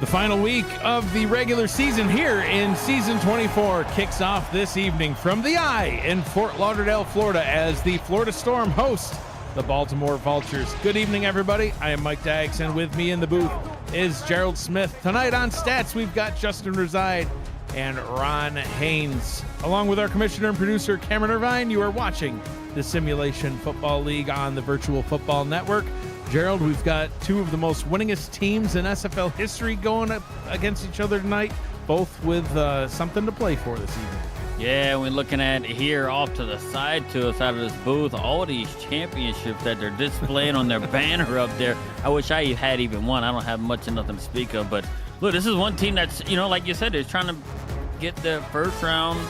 The final week of the regular season here in season 24 kicks off this evening from the Eye in Fort Lauderdale, Florida, as the Florida Storm host the Baltimore Vultures. Good evening, everybody. I am Mike Dykes, and with me in the booth is Gerald Smith. Tonight on Stats, we've got Justin Reside and Ron Haynes. Along with our commissioner and producer, Cameron Irvine, you are watching the Simulation Football League on the Virtual Football Network. Gerald, we've got two of the most winningest teams in SFL history going up against each other tonight, both with something to play for this evening. Yeah, we're looking at here off to the side to us out of this booth, all these championships that they're displaying on their banner up there. I wish I had even one. I don't have much of nothing to speak of, but look, this is one team that's, like you said, is trying to get the first round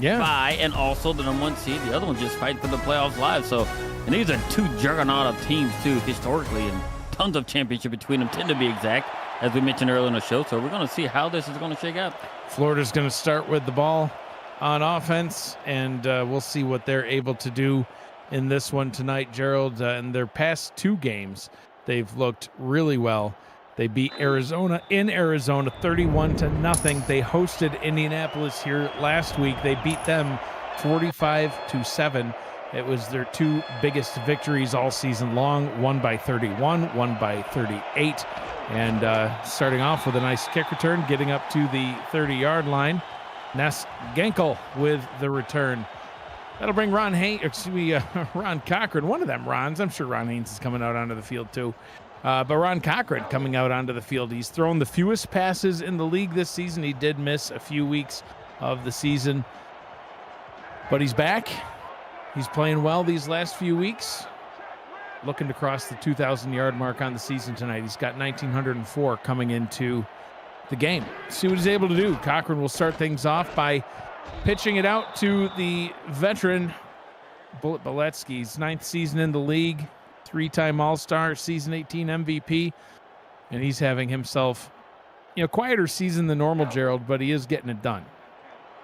bye and also the number one seed. The other one just fighting for the playoffs live. So, and these are two juggernaut of teams too, historically, and tons of championship between them, 10 to be exact, as we mentioned earlier in the show. So we're going to see how this is going to shake out. Florida's going to start with the ball on offense, and we'll see what they're able to do in this one tonight, Gerald. In their past two games, they've looked really well. They beat Arizona in Arizona 31-0. They hosted Indianapolis here last week. They beat them 45-7. It was their two biggest victories all season long, one by 31, one by 38. And starting off with a nice kick return, getting up to the 30-yard line. Ness Genkel with the return. That'll bring Ron Cochran, one of them Rons. I'm sure Ron Haynes is coming out onto the field too. But Ron Cochran coming out onto the field. He's thrown the fewest passes in the league this season. He did miss a few weeks of the season, but he's back. He's playing well these last few weeks. Looking to cross the 2,000-yard mark on the season tonight. He's got 1,904 coming into the game. See what he's able to do. Cochran will start things off by pitching it out to the veteran Bullet Beletsky's ninth season in the league, three-time All-Star, season 18 MVP, and he's having himself, quieter season than normal, Gerald, but he is getting it done.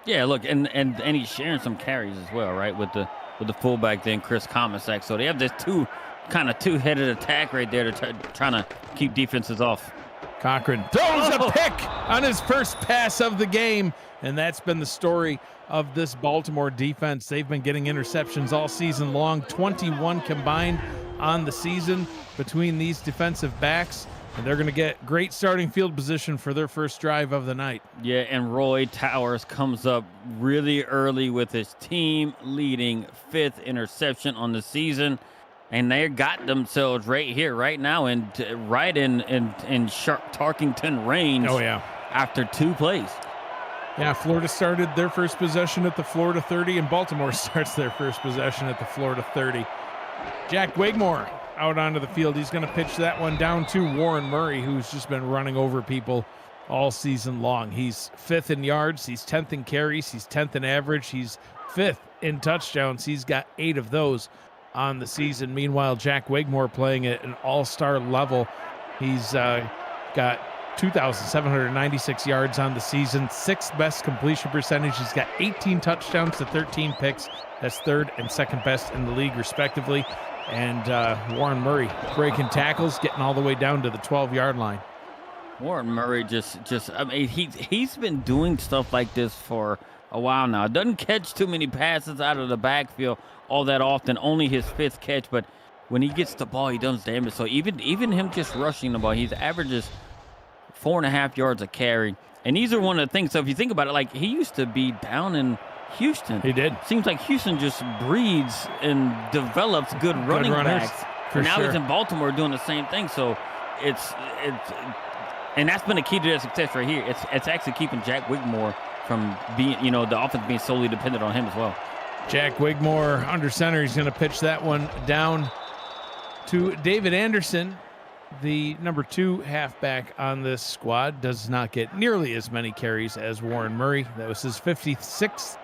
Yeah, look, and he's sharing some carries as well, right, with the fullback then, Chris Komisak. So they have this two-headed attack right there to trying to keep defenses off. Cochran throws a pick on his first pass of the game, and that's been the story of this Baltimore defense. They've been getting interceptions all season long, 21 combined on the season between these defensive backs, and they're going to get great starting field position for their first drive of the night. Yeah, and Roy Towers comes up really early with his team-leading fifth interception on the season. And they got themselves right here, right now, right in Sharp Tarkington range. Oh, yeah. After two plays. Yeah, Florida started their first possession at the Florida 30, and Baltimore starts their first possession at the Florida 30. Jack Wigmore out onto the field. He's going to pitch that one down to Warren Murray, who's just been running over people all season long. He's 5th in yards. He's 10th in carries. He's 10th in average. He's 5th in touchdowns. He's got 8 of those on the season. Meanwhile, Jack Wigmore playing at an all-star level. He's got 2,796 yards on the season, 6th best completion percentage. He's got 18 touchdowns to 13 picks. That's 3rd and 2nd best in the league, respectively. And Warren Murray breaking tackles, getting all the way down to the 12-yard line. Warren Murray he's been doing stuff like this for a while now. Doesn't catch too many passes out of the backfield all that often, only his 5th catch, but when he gets the ball, he does damage. So even him just rushing the ball, he averages 4.5 yards a carry. And these are one of the things, so if you think about it, like he used to be down in Houston. He did. Seems like Houston just breeds and develops good running backs. Now he's in Baltimore doing the same thing. So it's and that's been a key to their success right here. It's actually keeping Jack Wigmore from being, the offense being solely dependent on him as well. Jack Wigmore under center. He's going to pitch that one down to David Anderson, the number 2 halfback on this squad. Does not get nearly as many carries as Warren Murray. That was his 56th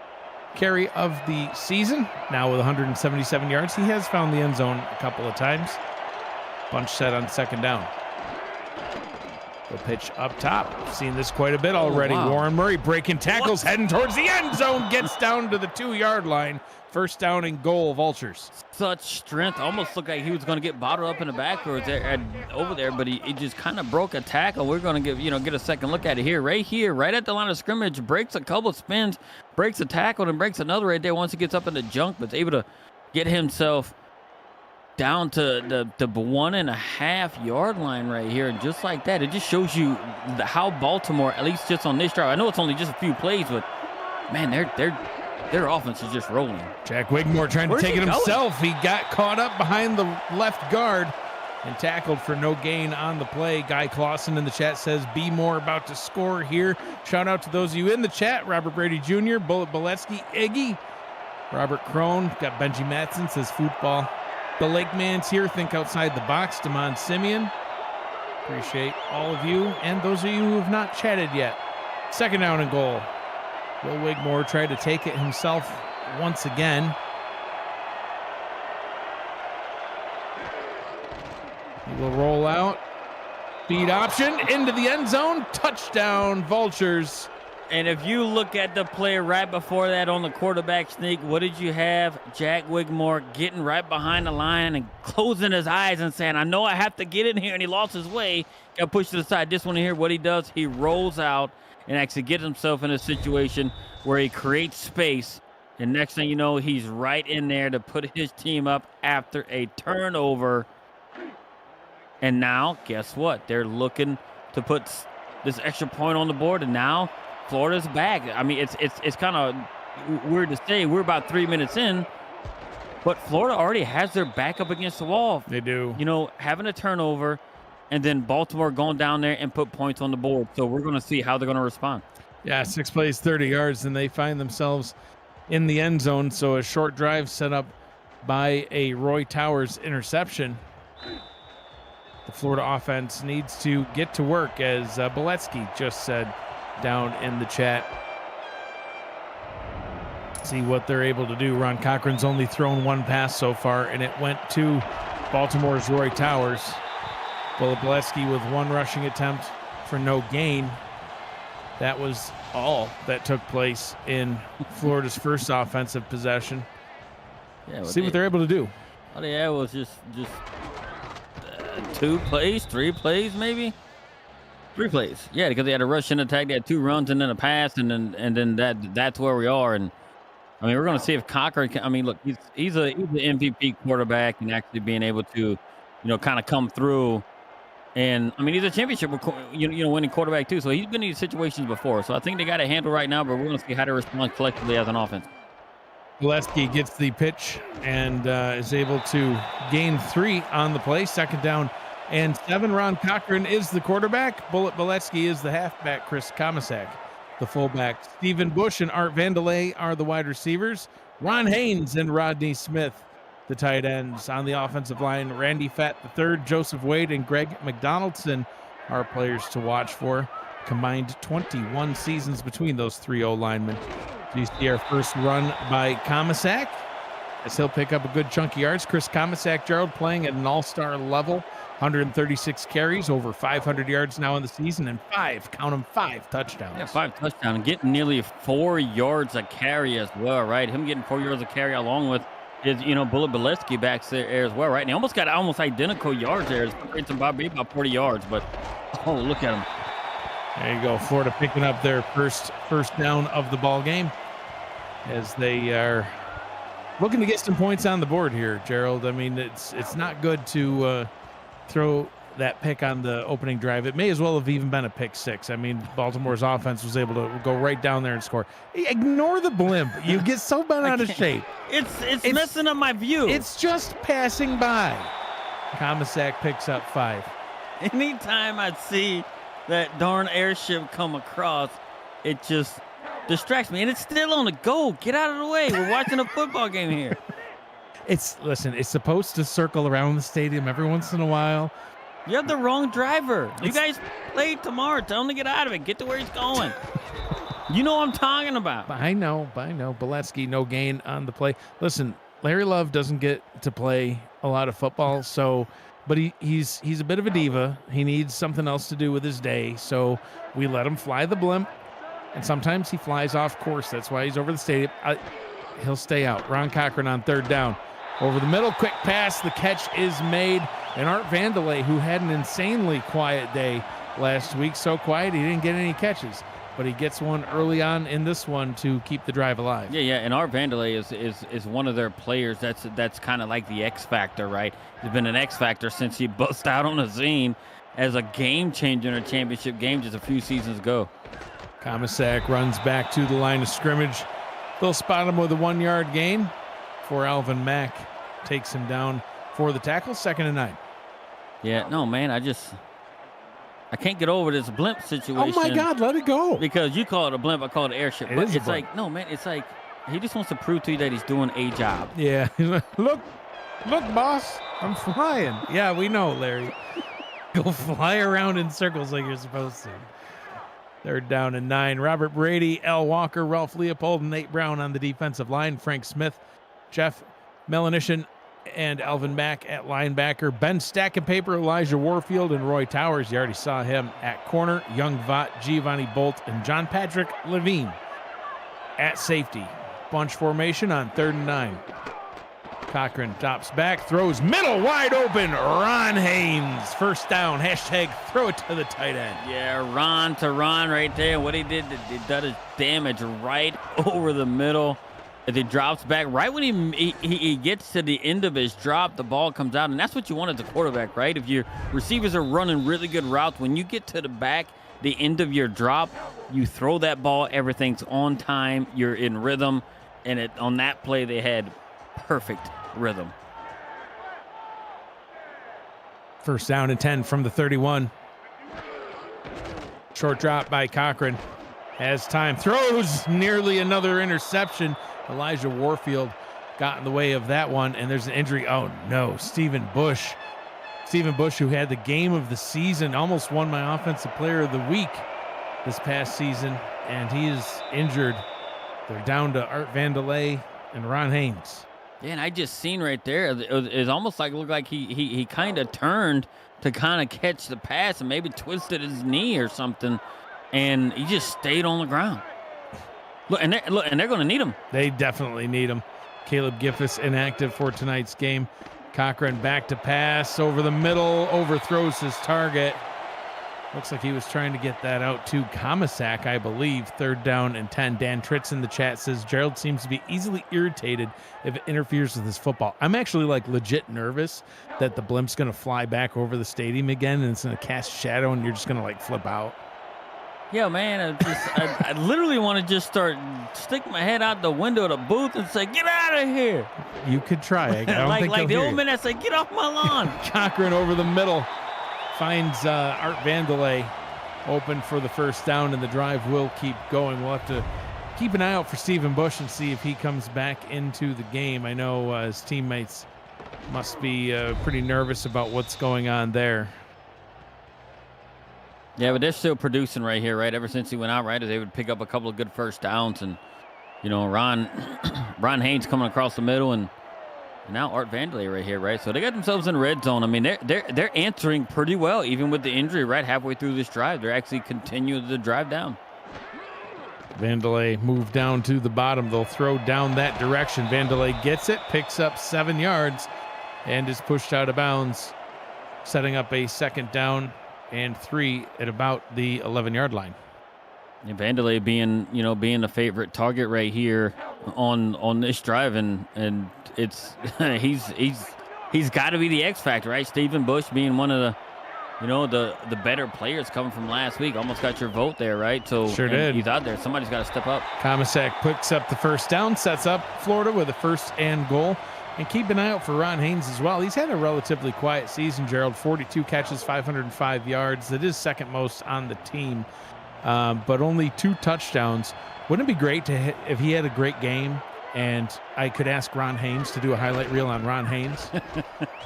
carry of the season. Now with 177 yards, he has found the end zone a couple of times. Bunch set on 2nd down. The pitch up top. Seen this quite a bit already. wow. Warren Murray breaking tackles, heading towards the end zone, gets down to the 2-yard line. First down and goal, Vultures. Such strength. Almost looked like he was going to get bottled up in the backwards over there, but he just kind of broke a tackle. We're going to get a second look at it here, right at the line of scrimmage. Breaks a couple of spins, breaks a tackle, and breaks another right there once he gets up in the junk, but is able to get himself down to the 1.5 yard line right here. And just like that, it just shows you how Baltimore, at least just on this drive, I know it's only just a few plays, but man, their offense is just rolling. Jack Wigmore trying to take it himself. He got caught up behind the left guard and tackled for no gain on the play. Guy Clausen in the chat says, "Be more about to score here." Shout out to those of you in the chat. Robert Brady Jr., Bullet Boletsky, Iggy, Robert Crone, got Benji Matson, says football. The Lake Man's here. Think outside the box. Damon Simeon. Appreciate all of you and those of you who have not chatted yet. Second down and goal. Will Wigmore try to take it himself once again. He will roll out. Feed option into the end zone. Touchdown, Vultures. And if you look at the play right before that on the quarterback sneak, what did you have? Jack Wigmore getting right behind the line and closing his eyes and saying, "I know I have to get in here," and he lost his way. Got pushed to the side. This one here, what he does, he rolls out and actually gets himself in a situation where he creates space. And next thing you know, he's right in there to put his team up after a turnover. And now, guess what? They're looking to put this extra point on the board, and now Florida's back. I mean, it's kind of weird to say. We're about 3 minutes in, but Florida already has their back up against the wall. They do. You know, having a turnover, and then Baltimore going down there and put points on the board. So we're going to see how they're going to respond. Yeah, 6 plays, 30 yards, and they find themselves in the end zone. So a short drive set up by a Roy Towers interception. The Florida offense needs to get to work, as Boletsky just said down in the chat. See what they're able to do. Ron Cochran's only thrown one pass so far, and it went to Baltimore's Roy Towers. Boletsky with one rushing attempt for no gain. That was all that took place in Florida's first offensive possession. Yeah, see what they're able to do. Oh yeah, it was just 2 plays, 3 plays, maybe 3 plays. Yeah, because they had a rush and attack, they had 2 runs and then a pass, and then that's where we are. And I mean, we're going to see if Cochran can. I mean, look, he's an MVP quarterback, and actually being able to, kind of come through. And I mean, he's a championship, winning quarterback too. So he's been in these situations before. So I think they got a handle right now, but we're going to see how they respond collectively as an offense. Boletsky gets the pitch and is able to gain 3 on the play. Second down and 7. Ron Cochran is the quarterback. Boletsky is the halfback. Chris Komisak, the fullback. Stephen Bush and Art Vandelay are the wide receivers. Ron Haynes and Rodney Smith, the tight ends. On the offensive line, Randy Fatt III, Joseph Wade, and Greg McDonaldson are players to watch for. Combined 21 seasons between those 3 O-linemen. So you see our first run by Komisak, as he'll pick up a good chunk of yards. Chris Komisak, Gerald, playing at an all-star level. 136 carries, over 500 yards now in the season, and 5 touchdowns. Yeah, 5 touchdowns, getting nearly 4 yards a carry as well, right? Him getting 4 yards a carry along with his, Bullet Boletsky back there as well, right? And he almost got identical yards there. It's about 40 yards, but look at him. There you go. Florida picking up their first down of the ball game, as they are looking to get some points on the board here, Gerald. I mean, it's not good to throw that pick on the opening drive. It may as well have even been a pick 6. I mean, Baltimore's offense was able to go right down there and score. Ignore the blimp. You get so bent out of shape. It's messing up my view. It's just passing by. Komisak picks up 5. Anytime I see that darn airship come across, it just distracts me. And it's still on the go. Get out of the way. We're watching a football game here. It's supposed to circle around the stadium every once in a while. You have the wrong driver. You guys play tomorrow. Tell him to get out of it. Get to where he's going. You know what I'm talking about. I know. Boletsky, no gain on the play. Listen, Larry Love doesn't get to play a lot of football, so but he's a bit of a diva. He needs something else to do with his day, so we let him fly the blimp, and sometimes he flies off course. That's why he's over the stadium. He'll stay out. Ron Cochran on third down. Over the middle, quick pass. The catch is made. And Art Vandelay, who had an insanely quiet day last week, so quiet he didn't get any catches, but he gets one early on in this one to keep the drive alive. Yeah, and Art Vandelay is one of their players that's kind of like the X factor, right? He's been an X factor since he bust out on the scene as a game changer in a championship game just a few seasons ago. Comisac runs back to the line of scrimmage. They'll spot him with a 1 yard gain for Alvin Mack. Takes him down for the tackle, 2nd and 9. Yeah, no, man, I can't get over this blimp situation. Oh, my God, let it go. Because you call it a blimp, I call it an airship. It but is a it's blimp. like, no, man, it's like he just wants to prove to you that he's doing a job. Yeah, look, boss, I'm flying. Yeah, we know, Larry. Go fly around in circles like you're supposed to. 3rd down and 9. Robert Brady, Al Walker, Ralph Leopold, and Nate Brown on the defensive line. Frank Smith, Jeff Melanishin, and Alvin Mack at linebacker. Ben Stackenpaper, Elijah Warfield, and Roy Towers. You already saw him at corner. Young Vaught, Giovanni Bolt, and John Patrick Levine at safety. Bunch formation on 3rd and 9. Cochran drops back, throws middle wide open. Ron Haynes, 1st down. Hashtag throw it to the tight end. Yeah, Ron to Ron right there. What he did his damage right over the middle. As he drops back, right when he gets to the end of his drop, the ball comes out, and that's what you want as a quarterback, right? If your receivers are running really good routes, when you get to the back, the end of your drop, you throw that ball, everything's on time, you're in rhythm, and on that play they had perfect rhythm. 1st down and 10 from the 31. Short drop by Cochran. Has time, throws nearly another interception. Elijah Warfield got in the way of that one, and there's an injury. Oh, no, Stephen Bush, who had the game of the season, almost won my Offensive Player of the Week this past season, and he is injured. They're down to Art Vandelay and Ron Haynes. Yeah, and I just seen right there, it's almost like it looked like he kind of turned to kind of catch the pass and maybe twisted his knee or something, and he just stayed on the ground. Look, and they're going to need him. They definitely need him. Caleb Giffis inactive for tonight's game. Cochran back to pass over the middle, overthrows his target. Looks like he was trying to get that out to Comisac, I believe. 3rd down and 10. Dan Tritz in the chat says Gerald seems to be easily irritated if it interferes with his football. I'm actually like legit nervous that the blimp's going to fly back over the stadium again and it's going to cast shadow and you're just going to like flip out. Yeah, man, I literally want to just stick my head out the window of the booth and say, get out of here. You could try. I don't think like the hear old you. man that said, get off my lawn. Cochran over the middle finds Art Vandelay open for the 1st down, and the drive will keep going. We'll have to keep an eye out for Stephen Bush and see if he comes back into the game. I know his teammates must be pretty nervous about what's going on there. Yeah, but they're still producing right here, right? Ever since he went out, right, they would pick up a couple of good 1st downs, and Ron Haynes coming across the middle, and now Art Vandelay right here, right? So they got themselves in red zone. I mean, they're answering pretty well, even with the injury, right? Halfway through this drive, they're actually continuing the drive down. Vandelay moved down to the bottom. They'll throw down that direction. Vandelay gets it, picks up 7 yards, and is pushed out of bounds, setting up a 2nd down and 3 at about the 11-yard line. And Vandelay being the favorite target right here on this drive, and it's he's got to be the X factor, right? Stephen Bush being one of the better players coming from last week. Almost got your vote there, right? So sure did. He's out there. Somebody's got to step up. Comisac picks up the 1st down, sets up Florida with a 1st and goal. And keep an eye out for Ron Haynes as well. He's had a relatively quiet season, Gerald. 42 catches, 505 yards. That is 2nd most on the team, but only 2 touchdowns. Wouldn't it be great if he had a great game and I could ask Ron Haynes to do a highlight reel on Ron Haynes?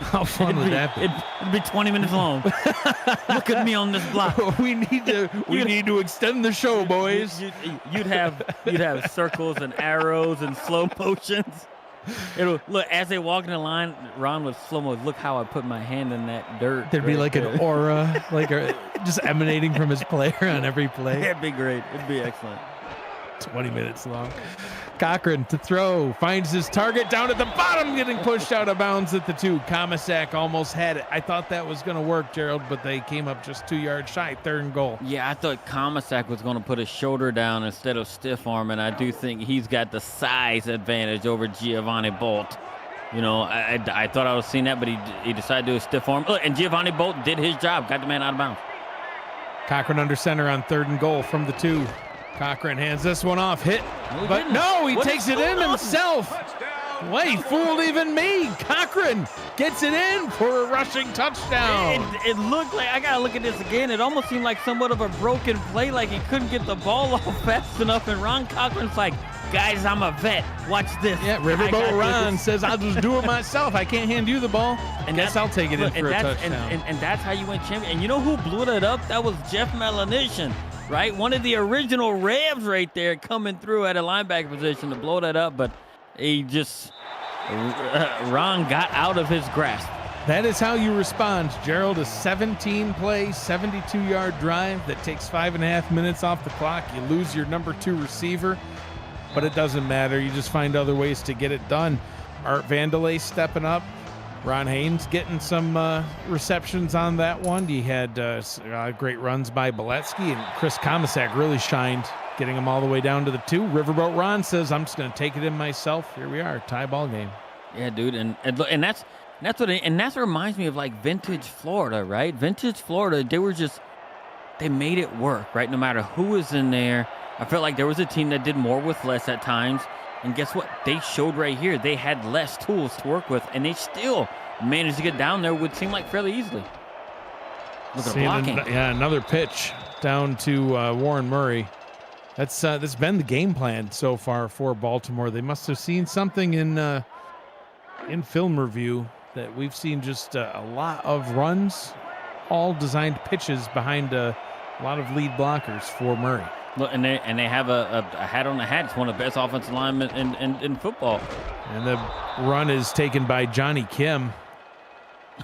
How fun would that be? It'd be 20 minutes long. Look at me on this block. We need to extend the show, boys. You'd have circles and arrows and slow motions. It'll look as they walk in the line. Ron with slow-mo. Look how I put my hand in that dirt. There'd be right like there. an aura, just emanating from his player on every play. It'd be great. It'd be excellent. 20 minutes long. Cochran to throw, finds his target down at the bottom, getting pushed out of bounds at the 2. Comisac almost had it. I thought that was going to work, Gerald, but they came up just 2 yards shy. 3rd and goal. Yeah, I thought Comisac was going to put his shoulder down instead of stiff arm, and I do think he's got the size advantage over Giovanni Bolt. You know, I thought I was seeing that, but he decided to do a stiff arm. Look, and Giovanni Bolt did his job, got the man out of bounds. Cochran under center on 3rd and goal from the 2. Cochran hands this one off, hit, but no, he takes it in himself. Wait, fooled even me. Cochran gets it in for a rushing touchdown. It looked like, I gotta look at this again, it almost seemed like somewhat of a broken play, like he couldn't get the ball off fast enough, and Ron Cochran's like, guys, I'm a vet, watch this. Yeah, Riverboat Ron says, I'll just do it myself. I can't hand you the ball. And guess I'll take it in for a touchdown. And that's how you win champion. And you know who blew that up? That was Jeff Melanishin. Right, one of the original Revs right there coming through at a linebacker position to blow that up, but he just Ron got out of his grasp. That is how you respond, Gerald. A 17-play, 72-yard drive that takes 5.5 minutes off the clock. You lose your number 2 receiver, but it doesn't matter. You just find other ways to get it done. Art Vandelay stepping up. Ron Haynes getting some receptions on that one. He had great runs by Beletsky, and Chris Comisac really shined, getting him all the way down to the 2. Riverboat Ron says, I'm just going to take it in myself. Here we are, tie ball game. Yeah, dude, and that's what reminds me of like vintage Florida, right? Vintage Florida, they made it work, right? No matter who was in there. I felt like there was a team that did more with less at times. And guess what? They showed right here they had less tools to work with, and they still managed to get down there, would seem like fairly easily. Look at the blocking. Another pitch down to Warren Murray. That's been the game plan so far for Baltimore. They must have seen something in film review that we've seen just a lot of runs, all designed pitches behind a lot of lead blockers for Murray. Look, and they have a hat on the hat. It's one of the best offensive linemen in football. And the run is taken by Johnny Kim,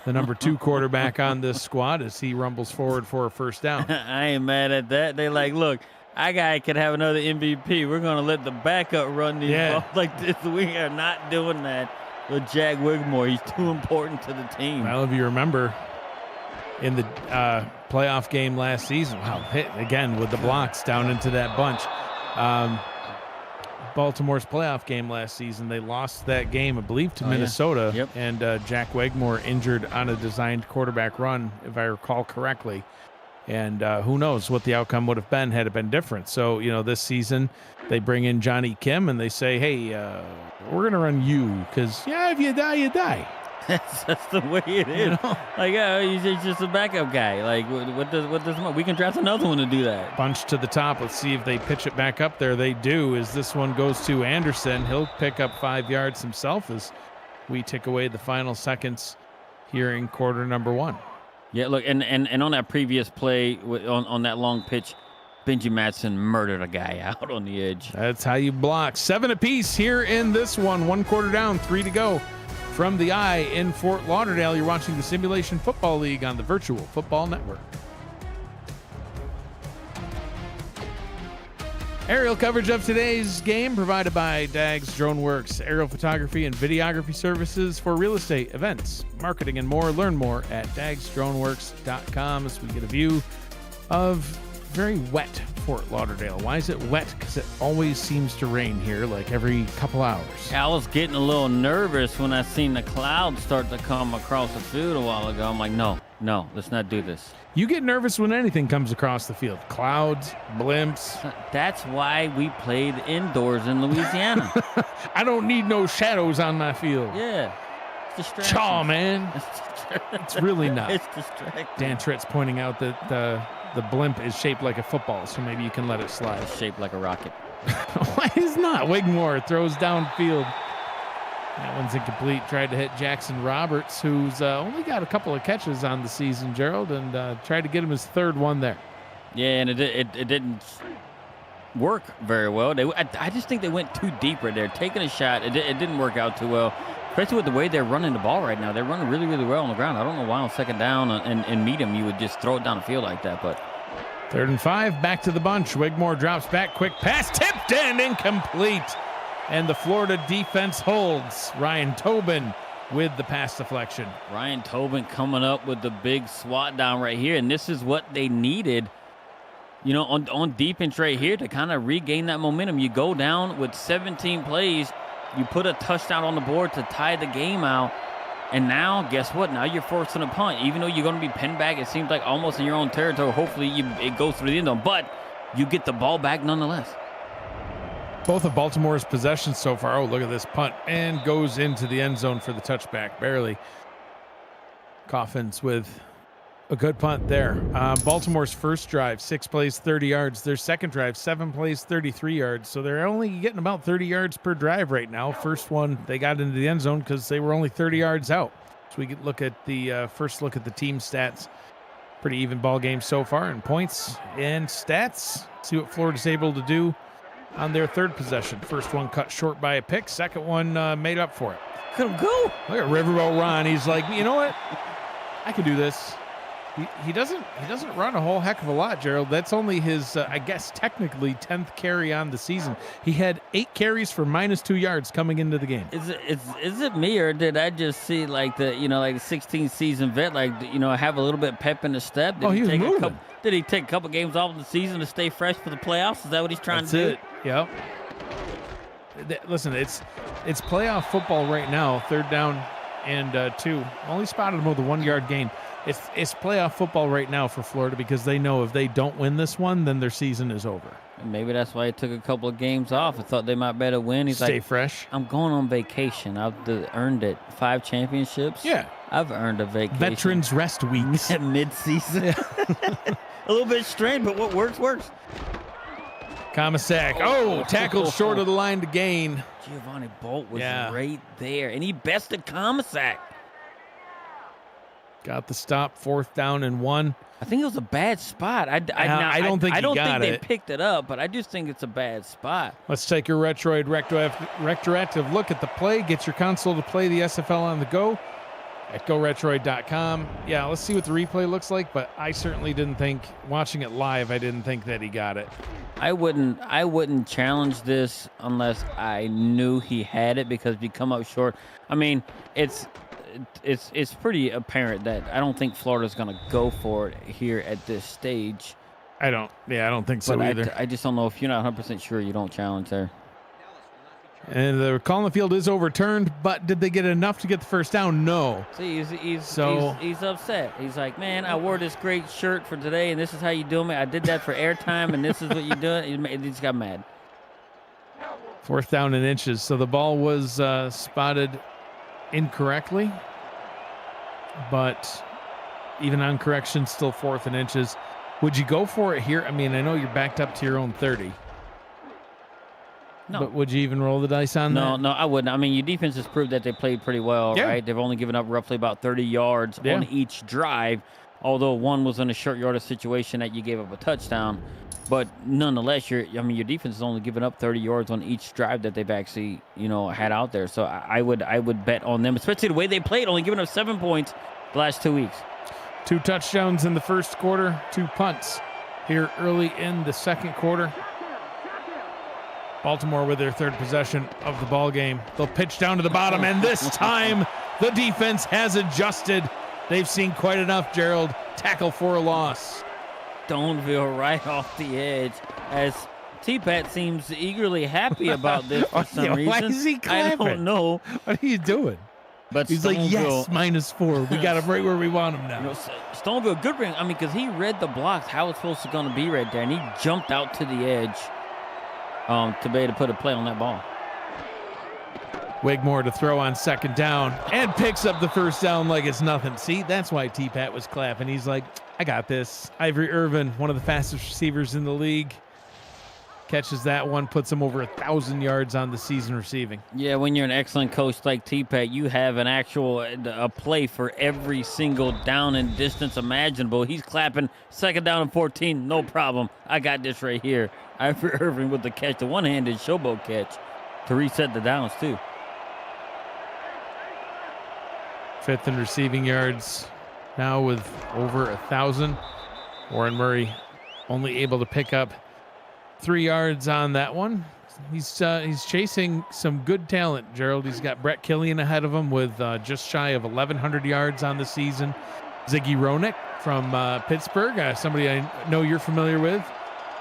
the number 2 quarterback on this squad, as he rumbles forward for a first down. I ain't mad at that. They like, look, our guy could have another MVP. We're going to let the backup run these balls like this. We are not doing that with Jack Wigmore. He's too important to the team. Well, if you remember, in the playoff game last season, hit again with the blocks down into that bunch. Baltimore's playoff game last season, they lost that game, I believe, to Minnesota. Yeah. Yep. And Jack Wigmore injured on a designed quarterback run, if I recall correctly. And who knows what the outcome would have been had it been different. So, this season they bring in Johnny Kim and they say, hey, we're going to run you because, if you die, you die. That's the way it is. He's just a backup guy. Like, what does we can draft another one to do that. Bunch to the top. Let's see if they pitch it back up there. They do. As this one goes to Anderson, he'll pick up 5 yards himself as we tick away the final seconds here in quarter number 1. Yeah, look, and on that previous play, on that long pitch, Benji Madsen murdered a guy out on the edge. That's how you block. 7 apiece here in this one. 1 quarter down, 3 to go. From the eye in Fort Lauderdale, you're watching the Simulation Football League on the Virtual Football Network. Aerial coverage of today's game provided by Dags DroneWorks, aerial photography and videography services for real estate, events, marketing, and more. Learn more at dagsdroneworks.com as we get a view of very wet Fort Lauderdale. Why is it wet? Because it always seems to rain here, like every couple hours. I was getting a little nervous when I seen the clouds start to come across the field a while ago. I'm like, no, let's not do this. You get nervous when anything comes across the field. Clouds, blimps. That's why we played indoors in Louisiana. I don't need no shadows on my field. Yeah. It's distraction. Chaw, man. It's really not. It's distracting. Dan Tritt's pointing out that the blimp is shaped like a football, so maybe you can let it slide. It's shaped like a rocket. Why is not? Wigmore throws downfield. That one's incomplete. Tried to hit Jackson Roberts, who's only got a couple of catches on the season, Gerald, and tried to get him his 3rd one there. Yeah, and it didn't. work very well. I just think they went too deep right there, taking a shot. It didn't work out too well, especially with the way they're running the ball right now. They're running really, really well on the ground. I don't know why on second down and meet him, you would just throw it down the field like that. But 3rd and 5, back to the bunch. Wigmore drops back, quick pass, tipped and incomplete. And the Florida defense holds. Ryan Tobin with the pass deflection. Ryan Tobin coming up with the big swat down right here, and this is what they needed, on defense right here to kind of regain that momentum. You go down with 17 plays, you put a touchdown on the board to tie the game out, and now, guess what? Now you're forcing a punt. Even though you're going to be pinned back, it seems like almost in your own territory. Hopefully it goes through the end zone, but you get the ball back nonetheless. Both of Baltimore's possessions so far. Oh, look at this punt. And goes into the end zone for the touchback. Barely. Coffins with a good punt there. Baltimore's first drive, 6 plays, 30 yards. Their second drive, 7 plays, 33 yards. So they're only getting about 30 yards per drive right now. First one, they got into the end zone because they were only 30 yards out. So we could look at the first look at the team stats. Pretty even ball game so far in points and stats. See what Florida's able to do on their third possession. First one cut short by a pick. Second one made up for it. Could go. Look at Riverboat Ron. He's like, you know what? I can do this. He doesn't run a whole heck of a lot, Gerald. That's only his, I guess, technically 10th carry on the season. He had 8 carries for -2 yards coming into the game. Is it me, or did I just see like the 16th season vet, have a little bit of pep in the step? He was moving. Did he take a couple games off of the season to stay fresh for the playoffs? Is that what he's trying to do? That's it. Yep. Listen, it's playoff football right now. 3rd down and 2. Only spotted him with a 1-yard gain. It's playoff football right now for Florida because they know if they don't win this one, then their season is over. Maybe that's why he took a couple of games off. I thought they might better win. He's Stay like, fresh. I'm going on vacation. I've earned it. 5 championships. Yeah. I've earned a vacation. Veterans rest weeks. Mid-season. A little bit strange, but what works. Comisac. Tackled short of the line to gain. Giovanni Bolt was right there, and he bested Comisac. Got the stop, 4th down and 1. I think it was a bad spot. I don't think they picked it up, but I just think it's a bad spot. Let's take a retroactive look at the play. Get your console to play the SFL on the go at GoRetroid.com. Yeah, let's see what the replay looks like, but I certainly didn't think, watching it live, I didn't think that he got it. I wouldn't challenge this unless I knew he had it, because if you come up short, I mean, it's pretty apparent that I don't think Florida's going to go for it here at this stage. I don't think so either. I just don't know. If you're not 100% sure, you don't challenge there. And the call on the field is overturned, but did they get enough to get the first down? No. See, he's upset. He's like, man, I wore this great shirt for today, and this is how you do me. I did that for airtime, and this is what you do. He just got mad. 4th down and inches. So the ball was spotted incorrectly, but even on correction, still 4th and inches. Would you go for it here? I mean, I know you're backed up to your own 30. No. But would you even roll the dice on that? No, I wouldn't. I mean, your defense has proved that they played pretty well, right? They've only given up roughly about 30 yards on each drive, although one was in a short yardage situation that you gave up a touchdown. But nonetheless, your defense has only given up 30 yards on each drive that they've actually, had out there. So I would bet on them, especially the way they played, only giving up 7 points the last 2 weeks. 2 touchdowns in the first quarter, 2 punts here early in the second quarter. Baltimore with their 3rd possession of the ball game. They'll pitch down to the bottom, and this time the defense has adjusted. They've seen quite enough, Gerald. Tackle for a loss. Stoneville right off the edge, as T-Pat seems eagerly happy about this for some reason. Why is he clapping? I don't know. What are you doing? But he's like, yes, -4. We got him right where we want him now. Stoneville, good ring. I mean, because he read the blocks, how it's supposed to going to be right there, and he jumped out to the edge to be able to put a play on that ball. Wigmore to throw on 2nd down and picks up the 1st down like it's nothing. See, that's why T-Pat was clapping. He's like, I got this. Ivory Irvin, one of the fastest receivers in the league. catches that one, puts him over 1,000 yards on the season receiving. Yeah, when you're an excellent coach like T-Pat, you have an actual a play for every single down and distance imaginable. He's clapping, 2nd down and 14, no problem. I got this right here. Ivory Irving with the catch, the one-handed showboat catch to reset the downs too. 5th in receiving yards now with over 1,000. Warren Murray only able to pick up 3 yards on that one. He's chasing some good talent, Gerald. He's got Brett Killian ahead of him with just shy of 1,100 yards on the season. Ziggy Roenick from Pittsburgh, somebody I know you're familiar with,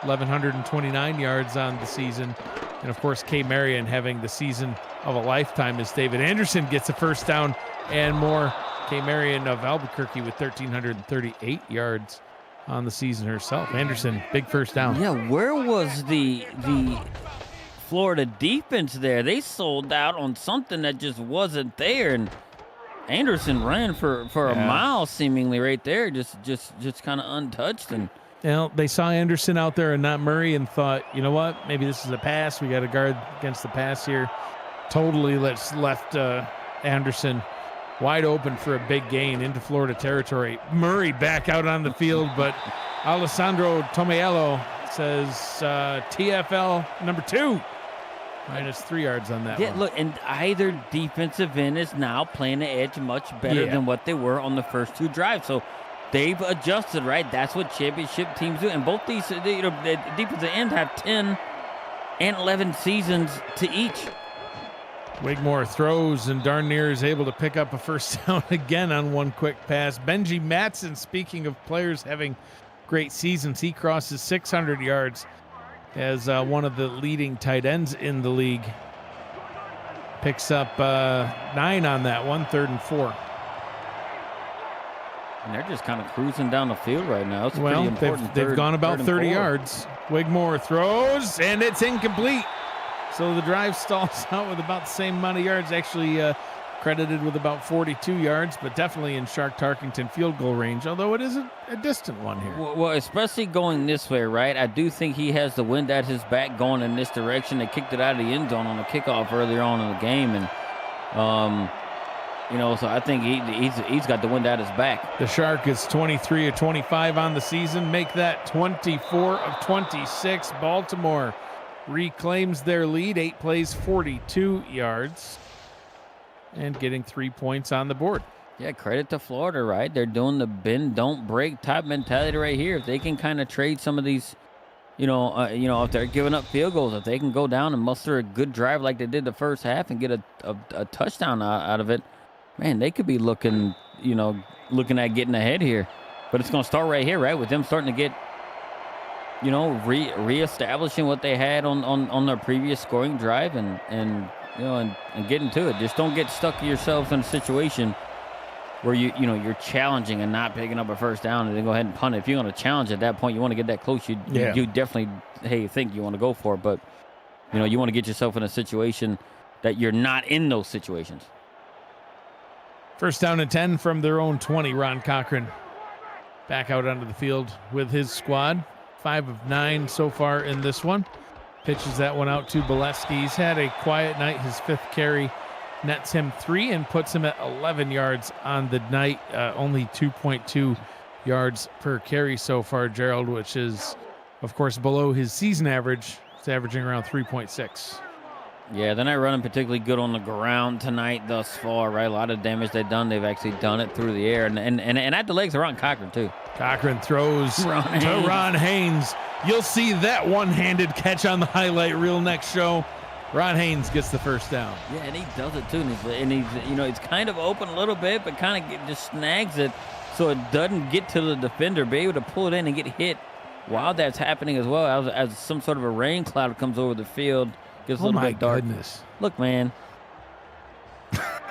1,129 yards on the season. And, of course, K. Marion having the season of a lifetime as David Anderson gets a first down and more. K. Marion of Albuquerque with 1,338 yards on the season herself. Anderson, big first down. Yeah, where was the Florida defense there? They sold out on something that just wasn't there, and Anderson ran for a mile seemingly right there, just kind of untouched. And they saw Anderson out there and not Murray and thought, you know what, maybe this is a pass. We got to guard against the pass here. Totally left Anderson wide open for a big gain into Florida territory. Murray back out on the field, but Alessandro Tomiello says TFL number 2. Minus 3 yards on that one. Look, and either defensive end is now playing the edge much better than what they were on the first 2 drives. So they've adjusted, right? That's what championship teams do. And both these the defensive ends have 10 and 11 seasons to each. Wigmore throws and darn near is able to pick up a first down again on one quick pass. Benji Matson, speaking of players having great seasons, he crosses 600 yards as one of the leading tight ends in the league. Picks up 9 on that one, 3rd and 4. And they're just kind of cruising down the field right now. It's pretty important. They've gone about 30 yards. Wigmore throws, and it's incomplete. So the drive stalls out with about the same amount of yards, actually credited with about 42 yards, but definitely in Shark Tarkington field goal range, although it is a distant one here. Well, especially going this way, right? I do think he has the wind at his back going in this direction. They kicked it out of the end zone on the kickoff earlier on in the game, and so I think he's got the wind at his back. The Shark is 23 of 25 on the season. Make that 24 of 26. Baltimore reclaims their lead, 8 plays, 42 yards, and getting 3 points on the board. Yeah, credit to Florida, right? They're doing the bend, don't break type mentality right here. If they can kind of trade some of these, if they're giving up field goals, if they can go down and muster a good drive like they did the first half and get a touchdown out of it, man, they could be looking at getting ahead here. But it's going to start right here, right, with them starting to get, reestablishing what they had on their previous scoring drive and getting to it. Just don't get stuck yourselves in a situation where you're challenging and not picking up a first down and then go ahead and punt it. If you're going to challenge at that point, you want to get that close. You definitely think you want to go for it, but you want to get yourself in a situation that you're not in those situations. First down and 10 from their own 20. Ron Cochran back out onto the field with his squad. 5 of 9 so far in this one. Pitches that one out to Bolesky. He's had a quiet night. His 5th carry nets him 3 and puts him at 11 yards on the night. Only 2.2 yards per carry so far, Gerald, which is, of course, below his season average. It's averaging around 3.6. Yeah, they're not running particularly good on the ground tonight thus far, right? A lot of damage they've done. They've actually done it through the air. And at the legs of Ron Cochran, too. Cochran throws to Ron Haynes. You'll see that one-handed catch on the highlight reel next show. Ron Haynes gets the first down. Yeah, and he does it, too. And he's it's kind of open a little bit, but kind of just snags it so it doesn't get to the defender, be able to pull it in and get hit while that's happening as well, as some sort of a rain cloud comes over the field. Gets a little bit dark. Goodness. Look, man.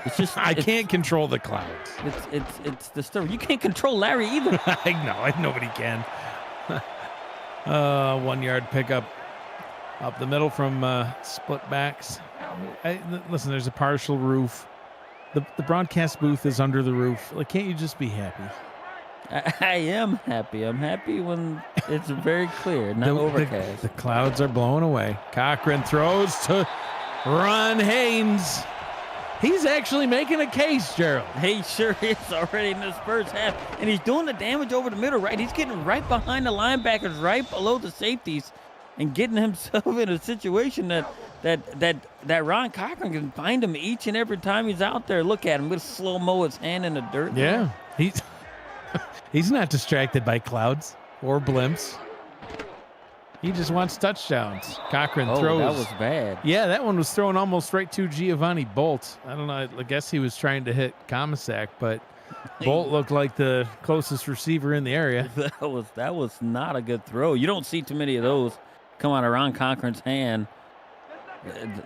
It's just I can't control the clouds. It's disturbing. You can't control Larry either. I know. Nobody can. 1 yard pickup up the middle from split backs. Listen, there's a partial roof. The broadcast booth is under the roof. Like, can't you just be happy? I am happy. I'm happy when it's very clear, not overcast. The clouds are blowing away. Cochran throws to Ron Haynes. He's actually making a case, Gerald. He sure is already in this first half, and he's doing the damage over the middle, right? He's getting right behind the linebackers, right below the safeties, and getting himself in a situation that Ron Cochran can find him each and every time he's out there. Look at him with slow-mo, his hand in the dirt. Yeah, he's not distracted by clouds or blimps. He just wants touchdowns. Cochran throws. That was bad. Yeah, that one was thrown almost right to Giovanni Bolt. I don't know. I guess he was trying to hit Comisac, but Bolt looked like the closest receiver in the area. That was not a good throw. You don't see too many of those come out of Ron Cochran's hand.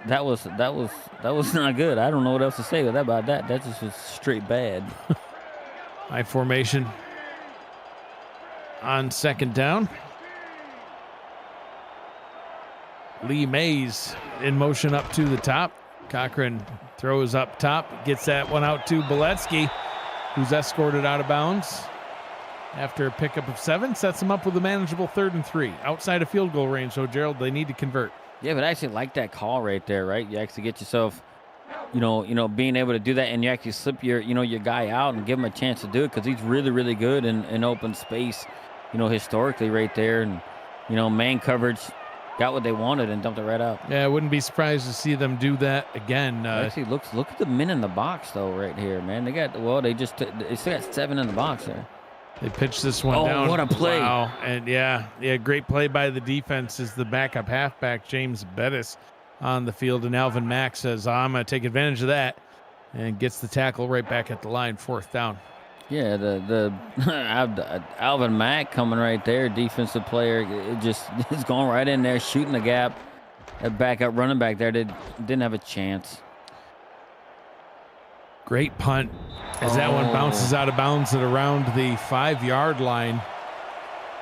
That was not good. I don't know what else to say about that. That just was straight bad. High formation on second down. Lee Mays in motion up to the top. Cochran throws up top, gets that one out to Beletsky, who's escorted out of bounds after a pickup of 7, sets him up with a manageable 3rd and 3. Outside of field goal range, so Gerald, they need to convert. Yeah, but I actually like that call right there, right? You actually get yourself, being able to do that, and you actually slip your guy out and give him a chance to do it because he's really, really good in open space, historically right there. And, man coverage got what they wanted and dumped it right out. Yeah, I wouldn't be surprised to see them do that again. Actually, look at the men in the box, though, right here, man. They still got 7 in the box there. They pitched this one down. Oh, what a play. Wow. And yeah, great play by the defense is the backup halfback, James Bettis, on the field. And Alvin Mack says, I'm going to take advantage of that, and gets the tackle right back at the line, 4th down. Yeah, the Alvin Mack coming right there, defensive player, it just is going right in there, shooting the gap. That backup running back there didn't have a chance. Great punt as that one bounces out of bounds at around the 5-yard line.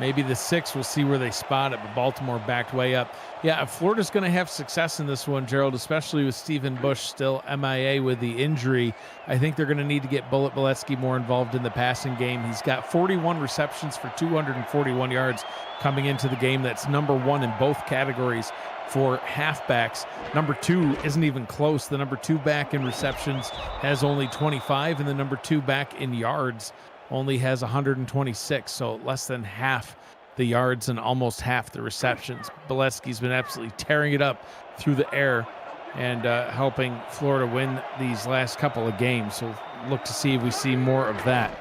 Maybe the 6. We'll see where they spot it, but Baltimore backed way up. Yeah, Florida's going to have success in this one, Gerald, especially with Stephen Bush still MIA with the injury. I think they're going to need to get Bullet Beletsky more involved in the passing game. He's got 41 receptions for 241 yards coming into the game. That's number 1 in both categories for halfbacks. Number 2 isn't even close. The number 2 back in receptions has only 25, and the number 2 back in yards only has 126, so less than half the yards and almost half the receptions. Beletsky's been absolutely tearing it up through the air and helping Florida win these last couple of games. So look to see if we see more of that.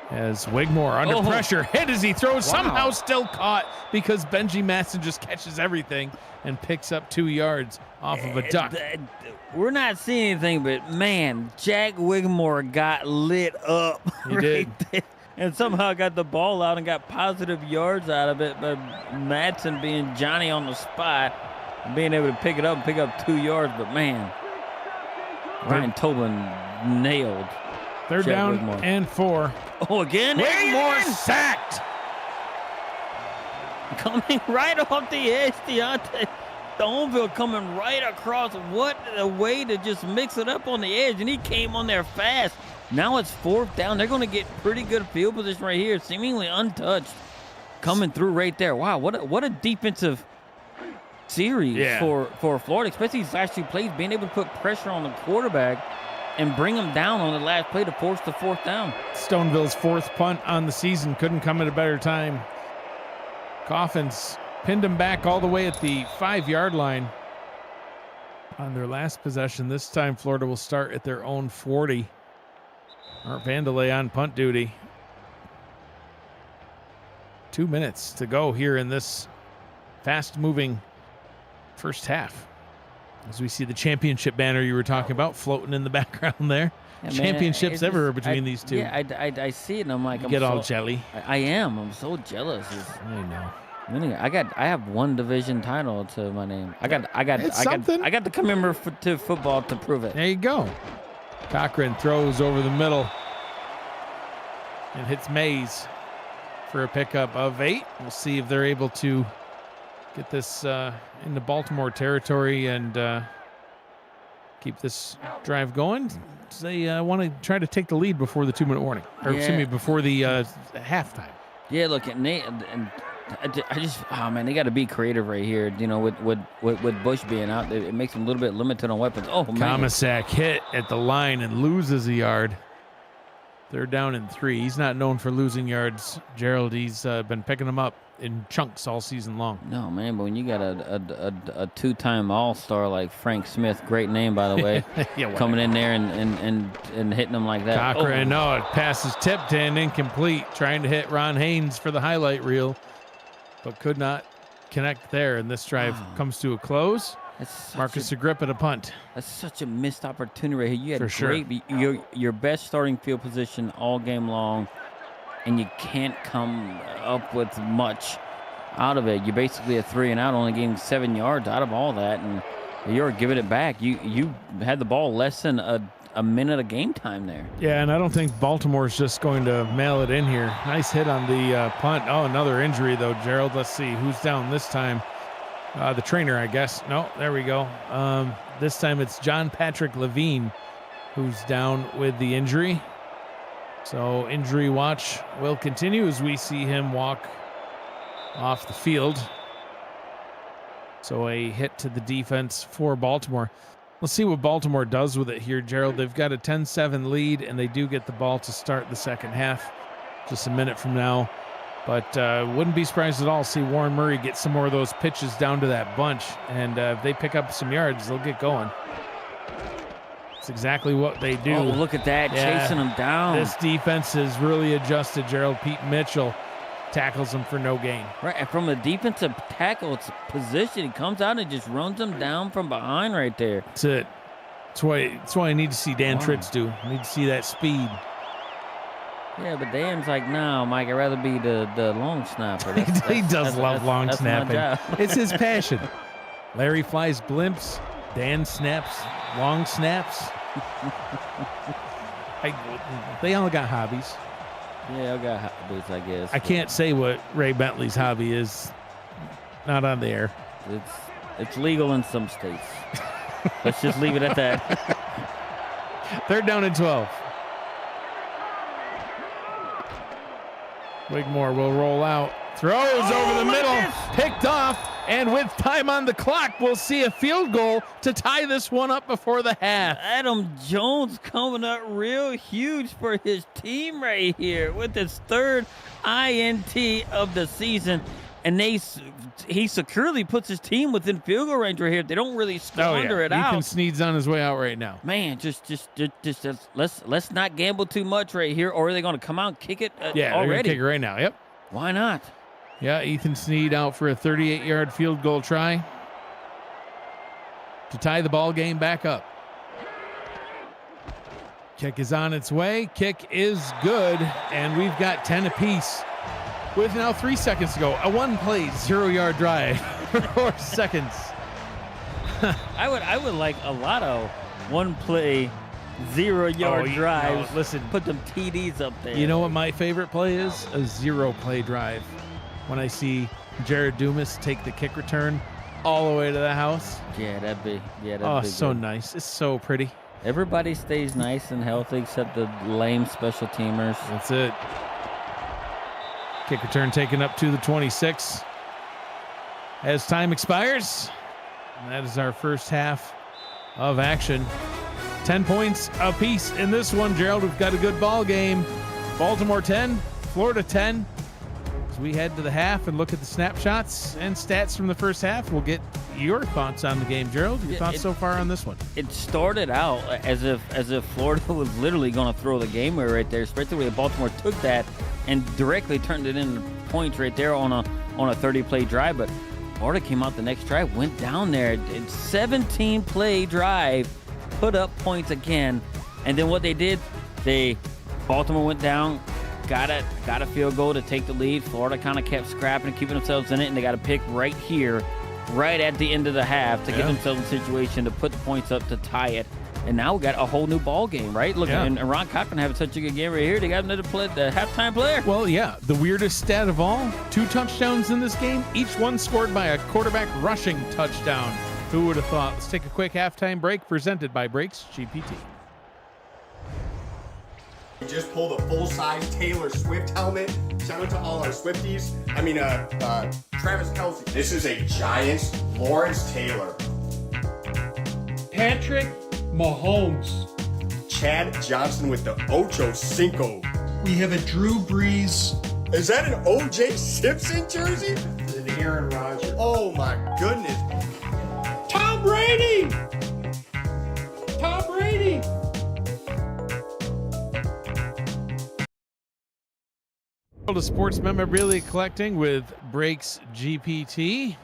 As Wigmore under pressure, hit as he throws, somehow still caught because Benji Matson just catches everything and picks up 2 yards off of a duck. We're not seeing anything, but man, Jack Wigmore got lit up. He did. There. And somehow got the ball out and got positive yards out of it. But Matson being Johnny on the spot, being able to pick it up and pick up 2 yards. But man, Ryan Tobin nailed. 3rd down Wigmore. And 4. Oh, again? Wigmore sacked. Coming right off the edge, Deontay Thornville coming right across. What a way to just mix it up on the edge. And he came on there fast. Now it's 4th down. They're going to get pretty good field position right here, seemingly untouched. Coming through right there. Wow, what a defensive series for Florida, especially these last 2 plays, being able to put pressure on the quarterback and bring him down on the last play to force the 4th down. Stoneville's 4th punt on the season couldn't come at a better time. Coffins pinned him back all the way at the 5-yard line on their last possession. This time Florida will start at their own 40. Art Vandelay on punt duty. 2 minutes to go here in this fast-moving first half. As we see the championship banner you were talking about floating in the background there. Yeah, championships everywhere between these two. Yeah, I see it and I'm like, you get all jelly. I am. I'm so jealous. I know. I have 1 division title to my name. I got the commemorative football to prove it. There you go. Cochran throws over the middle and hits Mays for a pickup of 8. We'll see if they're able to get this into Baltimore territory and keep this drive going. They want to try to take the lead before the 2-minute warning, or excuse me, before the halftime. Yeah, look, and I just, oh man, they got to be creative right here. You know, with Bush being out, it makes them a little bit limited on weapons. Oh man, Comisac hit at the line and loses a yard. They're down in 3. He's not known for losing yards, Gerald. He's been picking them up in chunks all season long. No, man, but when you got a 2-time All-Star like Frank Smith, great name, by the way, coming in there and hitting them like that. Cochran, no, it passes tipped and incomplete, trying to hit Ron Haynes for the highlight reel, but could not connect there, and this drive comes to a close. Marcus Agrippa to punt. That's such a missed opportunity right here. You had your best starting field position all game long, and you can't come up with much out of it. You're basically a 3 and out, only getting 7 yards out of all that, and you're giving it back. You had the ball less than a minute of game time there. Yeah, and I don't think Baltimore's just going to mail it in here. Nice hit on the punt. Oh, another injury, though, Gerald. Let's see who's down this time. The trainer, I guess. No, there we go. This time it's John Patrick Levine who's down with the injury. So injury watch will continue as we see him walk off the field. So a hit to the defense for Baltimore. Let's see what Baltimore does with it here, Gerald. They've got a 10-7 lead, and they do get the ball to start the second half just a minute from now. But wouldn't be surprised at all to see Warren Murray get some more of those pitches down to that bunch. And if they pick up some yards, they'll get going. It's exactly what they do. Oh, look at that, chasing them down. This defense has really adjusted, Gerald. Pete Mitchell tackles him for no gain. Right, and from a defensive tackle, it's position. He comes out and just runs them down from behind right there. That's it. That's why I need to see Dan Tritz do. I need to see that speed. Yeah, but Dan's like, no, Mike, I'd rather be the long snapper. He does love long snapping. It's his passion. Larry flies blimps. Dan snaps long snaps. They all got hobbies. Yeah, I got hobbies, I guess. I can't say what Ray Bentley's hobby is. Not on the air. It's legal in some states. Let's just leave it at that. They're down in 12. Wigmore will roll out. Throws over the middle. Picked off. And with time on the clock, we'll see a field goal to tie this one up before the half. Adam Jones coming up real huge for his team right here with his third INT of the season. And he securely puts his team within field goal range right here. They don't really squander it out. Ethan Snead's on his way out right now. Man, just let's not gamble too much right here, or are they going to come out and kick it they're going to kick it right now. Yep. Why not? Yeah, Ethan Snead out for a 38-yard field goal try to tie the ball game back up. Kick is on its way. Kick is good, and we've got 10 apiece. With now 3 seconds to go, a one-play, 0-yard drive for 4 seconds. I would like a lot of one-play, 0-yard drives. Listen, put them TDs up there. You know what my favorite play is? A 0-play drive. When I see Jared Dumas take the kick return all the way to the house. Yeah, that'd be so good. Nice. It's so pretty. Everybody stays nice and healthy except the lame special teamers. That's it. Kick return taken up to the 26 as time expires. And that is our first half of action. 10 points apiece in this one, Gerald. We've got a good ball game. Baltimore 10, Florida 10. As we head to the half and look at the snapshots and stats from the first half, we'll get your thoughts on the game, Gerald. Your thoughts so far on this one? It started out as if Florida was literally going to throw the game away right there, especially when Baltimore took that and directly turned it into points right there on a 30-play drive. But Florida came out the next drive, went down there, 17-play drive, put up points again, and then what they did, Baltimore went down. Got a field goal to take the lead. Florida kind of kept scrapping, keeping themselves in it, and they got a pick right here, right at the end of the half to get themselves in a situation to put the points up to tie it. And now we got a whole new ball game, right? Look, and Ron Cochran having such a good game right here. They got another the halftime player. Well, yeah, the weirdest stat of all, 2 touchdowns in this game, each one scored by a quarterback rushing touchdown. Who would have thought? Let's take a quick halftime break presented by Brakes GPT. We just pulled a full-size Taylor Swift helmet. Shout out to all our Swifties. Travis Kelce. This is a Giants Lawrence Taylor. Patrick Mahomes. Chad Johnson with the Ocho Cinco. We have a Drew Brees. Is that an O.J. Simpson jersey? An Aaron Rodgers. Oh my goodness. Tom Brady! Tom Brady! World of sports memorabilia collecting with Brakes GPT.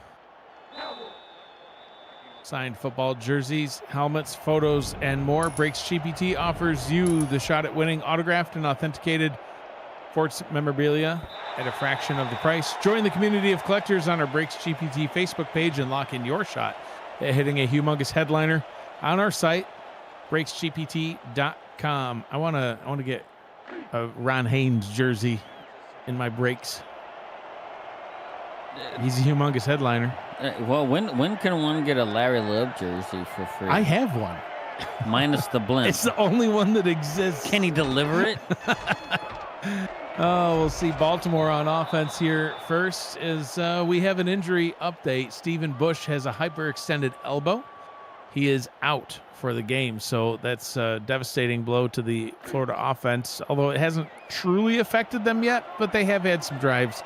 Signed football jerseys, helmets, photos, and more. Brakes GPT offers you the shot at winning autographed and authenticated sports memorabilia at a fraction of the price. Join the community of collectors on our Brakes GPT Facebook page and lock in your shot at hitting a humongous headliner on our site, brakesgpt.com. I want to get a Ron Haynes jersey in my Brakes. He's a humongous headliner. Well, when can one get a Larry Love jersey for free? I have one. Minus the blimp. It's the only one that exists. Can he deliver it? Oh, we'll see Baltimore on offense here first as we have an injury update. Stephen Bush has a hyperextended elbow. He is out for the game, so that's a devastating blow to the Florida offense, although it hasn't truly affected them yet, but they have had some drives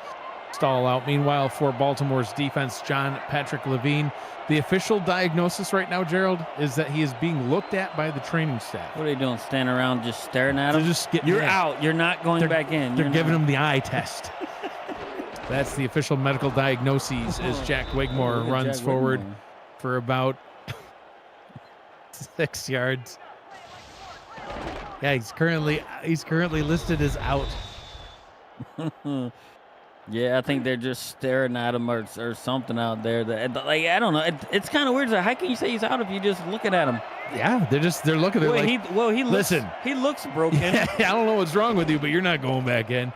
stall out. Meanwhile, for Baltimore's defense, John Patrick Levine, the official diagnosis right now, Gerald, is that he is being looked at by the training staff. What are they doing? Standing around just staring at him? You're out. You're not going back in. They're giving him the eye test. That's the official medical diagnosis as Jack Wigmore runs forward for about 6 yards. Yeah, he's currently listed as out. Yeah, I think they're just staring at him or something out there. Like, I don't know. It's kind of weird. Like, how can you say he's out if you're just looking at him? Yeah, they're looking. They're he looks broken. Yeah, I don't know what's wrong with you, but you're not going back in.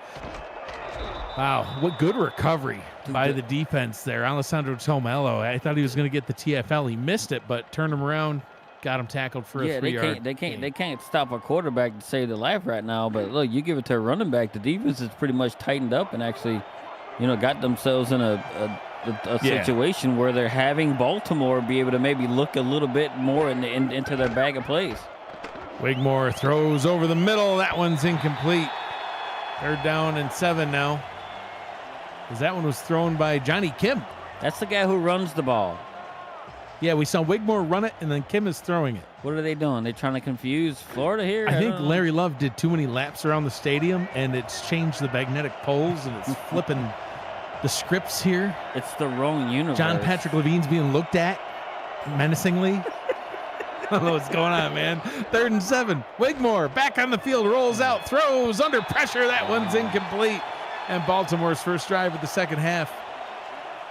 Wow, what good recovery by the defense there. Alessandro Tomello. I thought he was going to get the TFL. He missed it, but turned him around, got him tackled for a 3-yard. They can't stop a quarterback to save their life right now. But look, you give it to a running back. The defense is pretty much tightened up and actually, got themselves in a situation where they're having Baltimore be able to maybe look a little bit more into their bag of plays. Wigmore throws over the middle. That one's incomplete. 3rd down and 7 now. As that one was thrown by Johnny Kim. That's the guy who runs the ball. Yeah, we saw Wigmore run it, and then Kim is throwing it. What are they doing? They're trying to confuse Florida here? I think Larry Love did too many laps around the stadium, and it's changed the magnetic poles, and it's flipping the scripts here. It's the wrong universe. John Patrick Levine's being looked at menacingly. I don't know what's going on, man. 3rd and 7. Wigmore back on the field, rolls out, throws under pressure. That one's incomplete. And Baltimore's first drive of the second half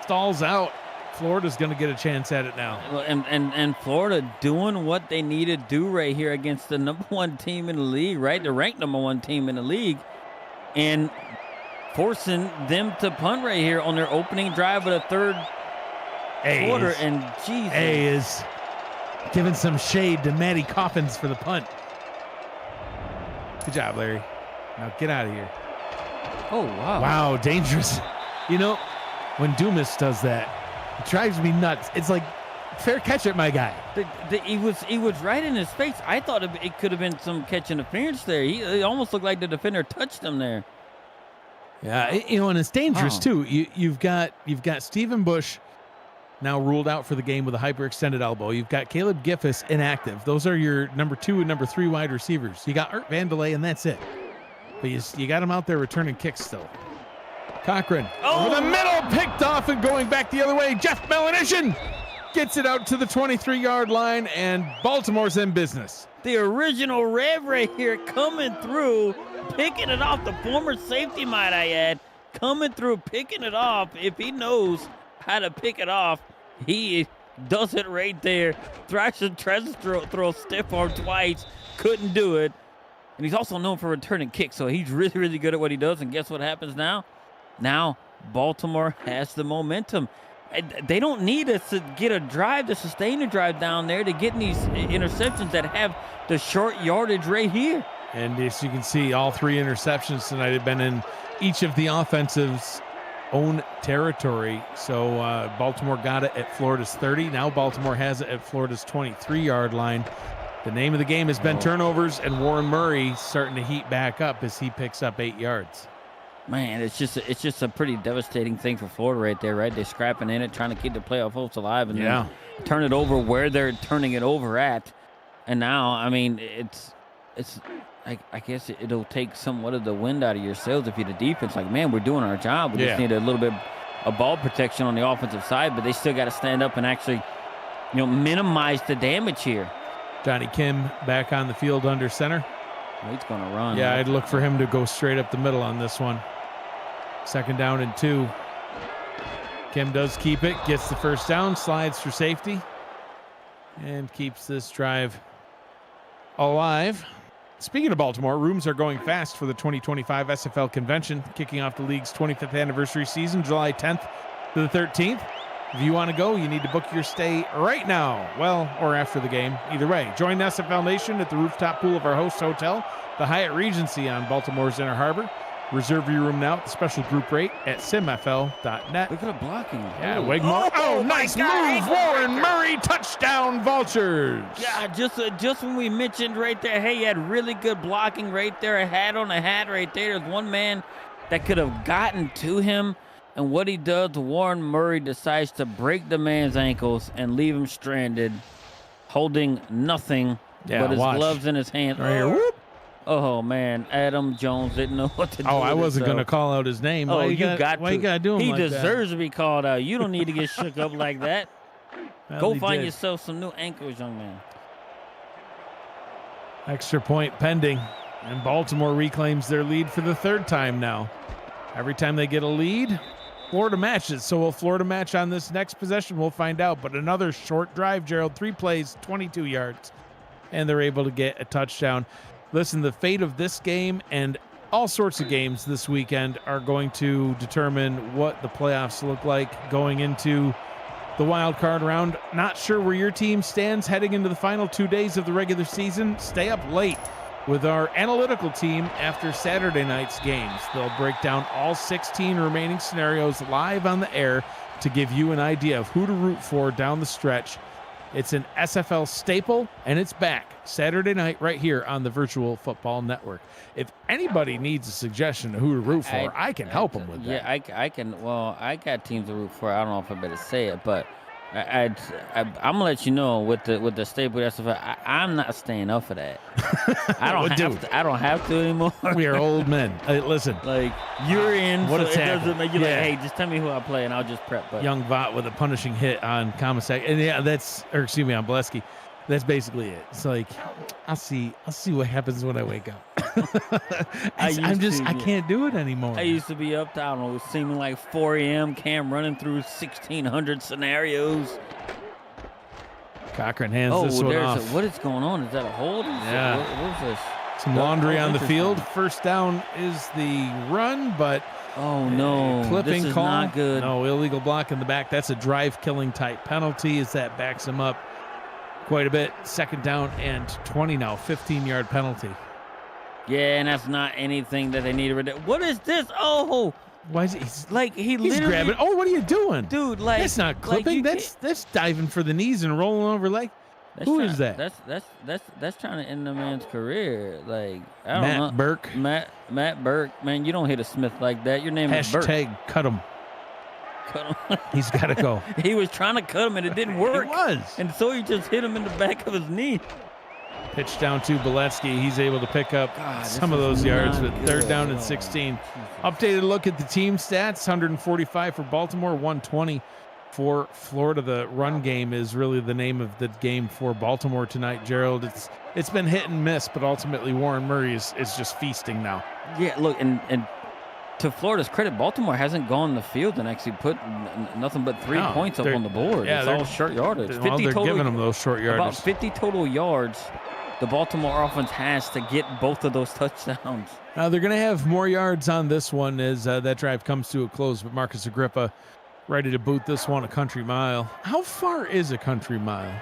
stalls out. Florida's going to get a chance at it now. Well, and Florida doing what they need to do right here against the number 1 team in the league, right? The ranked number 1 team in the league, and forcing them to punt right here on their opening drive of the 3rd quarter. And Jesus. A is giving some shade to Matty Coffins for the punt. Good job, Larry. Now get out of here. Oh, wow. Wow, dangerous. When Dumas does that, it drives me nuts. It's like, fair catch it, my guy. He was right in his face. I thought it could have been some catch interference there. It almost looked like the defender touched him there. Yeah, and it's dangerous too. You've got Stephen Bush now ruled out for the game with a hyperextended elbow. You've got Caleb Giffis inactive. Those are your number 2 and number 3 wide receivers. You got Art Vandelay, and that's it. But you got him out there returning kicks still. Cochran over the middle, picked off and going back the other way. Jeff Melanishin gets it out to the 23-yard line, and Baltimore's in business. The original Rev right here coming through, picking it off. The former safety, might I add, coming through, picking it off. If he knows how to pick it off, he does it right there. Thrasher tries to throw stiff arm twice, couldn't do it. And he's also known for returning kicks, so he's really, really good at what he does. And guess what happens now? Now Baltimore has the momentum. they don't need us to get a drive to sustain a drive down there to get these interceptions that have the short yardage right here. And as you can see, all 3 interceptions tonight have been in each of the offensive's own territory. So Baltimore got it at Florida's 30. Now Baltimore has it at Florida's 23-yard line. The name of the game has been turnovers, and Warren Murray starting to heat back up as he picks up 8 yards. Man, it's just a pretty devastating thing for Florida right there, right? They're scrapping in it, trying to keep the playoff hopes alive, and then turn it over where they're turning it over at. And now, I mean, I guess it'll take somewhat of the wind out of your sails if you're the defense. Like, man, we're doing our job. We just need a little bit of ball protection on the offensive side, but they still got to stand up and actually, minimize the damage here. Johnny Kim back on the field under center. Well, he's going to run. Yeah, I'd look for him to go straight up the middle on this one. 2nd down and 2. Kim does keep it, gets the first down, slides for safety, and keeps this drive alive. Speaking of Baltimore, rooms are going fast for the 2025 SFL convention, kicking off the league's 25th anniversary season, July 10th to the 13th. If you want to go, you need to book your stay right now. Well, or after the game. Either way, join SFL Nation at the rooftop pool of our host hotel, the Hyatt Regency on Baltimore's Inner Harbor. Reserve your room now at the special group rate at simfl.net. Look at the blocking. Yeah, Wigmore. Oh, nice move, Warren Murray. Touchdown, Vultures. Yeah, just when we mentioned right there, hey, you had really good blocking right there, a hat on a hat right there. There's one man that could have gotten to him, and what he does, Warren Murray decides to break the man's ankles and leave him stranded, holding nothing but his gloves in his hand. Right here. Whoop. Oh, man, Adam Jones didn't know what to do. Oh, I wasn't going to call out his name. Oh, why you got to do him He like that? deserves to be called out. You don't need to get shook up like that. Well, Go he find did. yourself some new ankles, young man. Extra point pending, and Baltimore reclaims their lead for the 3rd time now. Every time they get a lead, Florida matches. So will Florida match on this next possession? We'll find out. But another short drive, Gerald. 3 plays, 22 yards. And they're able to get a touchdown. Listen, the fate of this game and all sorts of games this weekend are going to determine what the playoffs look like going into the wild card round. Not sure where your team stands heading into the final 2 days of the regular season. Stay up late with our analytical team after Saturday night's games. They'll break down all 16 remaining scenarios live on the air to give you an idea of who to root for down the stretch. It's an SFL staple, and it's back Saturday night right here on the Virtual Football Network. If anybody needs a suggestion of who to root for, I can help them with that. Yeah, I can. Well, I got teams to root for. I don't know if I better say it, but I'm gonna let you know with the staple SFL. I'm not staying up for that. I don't have to anymore. We are old men. Listen, like you're in. What so a it tackle. doesn't make you like, hey, just tell me who I play and I'll just prep. But Young Vaught with a punishing hit on Komisek, and on Bolesky. That's basically it. It's like I'll see what happens when I wake up. I can't do it anymore. I used to be up to, I don't know, seeming like 4 a.m. Cam running through 1,600 scenarios. Cochran hands this one off. What is going on? Is that a hold? Yeah. What is this? Some laundry on the field. First down is the run, but oh no, clipping this is call. not good. No, illegal block in the back. That's a drive-killing type penalty as that backs him up quite a bit. 2nd down and 20 now. 15-yard penalty. Yeah, and that's not anything that they need to. What is this? Oh, why is he's literally grabbing? Oh, what are you doing, dude? Like that's not clipping. That's diving for the knees and rolling over like. Who is that? That's trying to end the man's career. Like I don't know. Burke. Matt Burke. Man, you don't hit a Smith like that. Your name is Burke. Hashtag cut him. Cut him. He's got to go. He was trying to cut him and it didn't work. It was. And so he just hit him in the back of his knee. Pitch down to Bolesky. He's able to pick up some of those yards with 3rd down and 16. Updated look at the team stats. 145 for Baltimore, 120 for Florida. The run game is really the name of the game for Baltimore tonight, Gerald. It's been hit and miss, but ultimately Warren Murray is just feasting now. Yeah, look, and to Florida's credit, Baltimore hasn't gone the field and actually put nothing but 3 points up on the board. Yeah, it's all short yardage. Well, they're giving them those short yardage. About 50 total yards the Baltimore offense has to get both of those touchdowns. They're going to have more yards on this one as that drive comes to a close, but Marcus Agrippa ready to boot this one a country mile. How far is a country mile?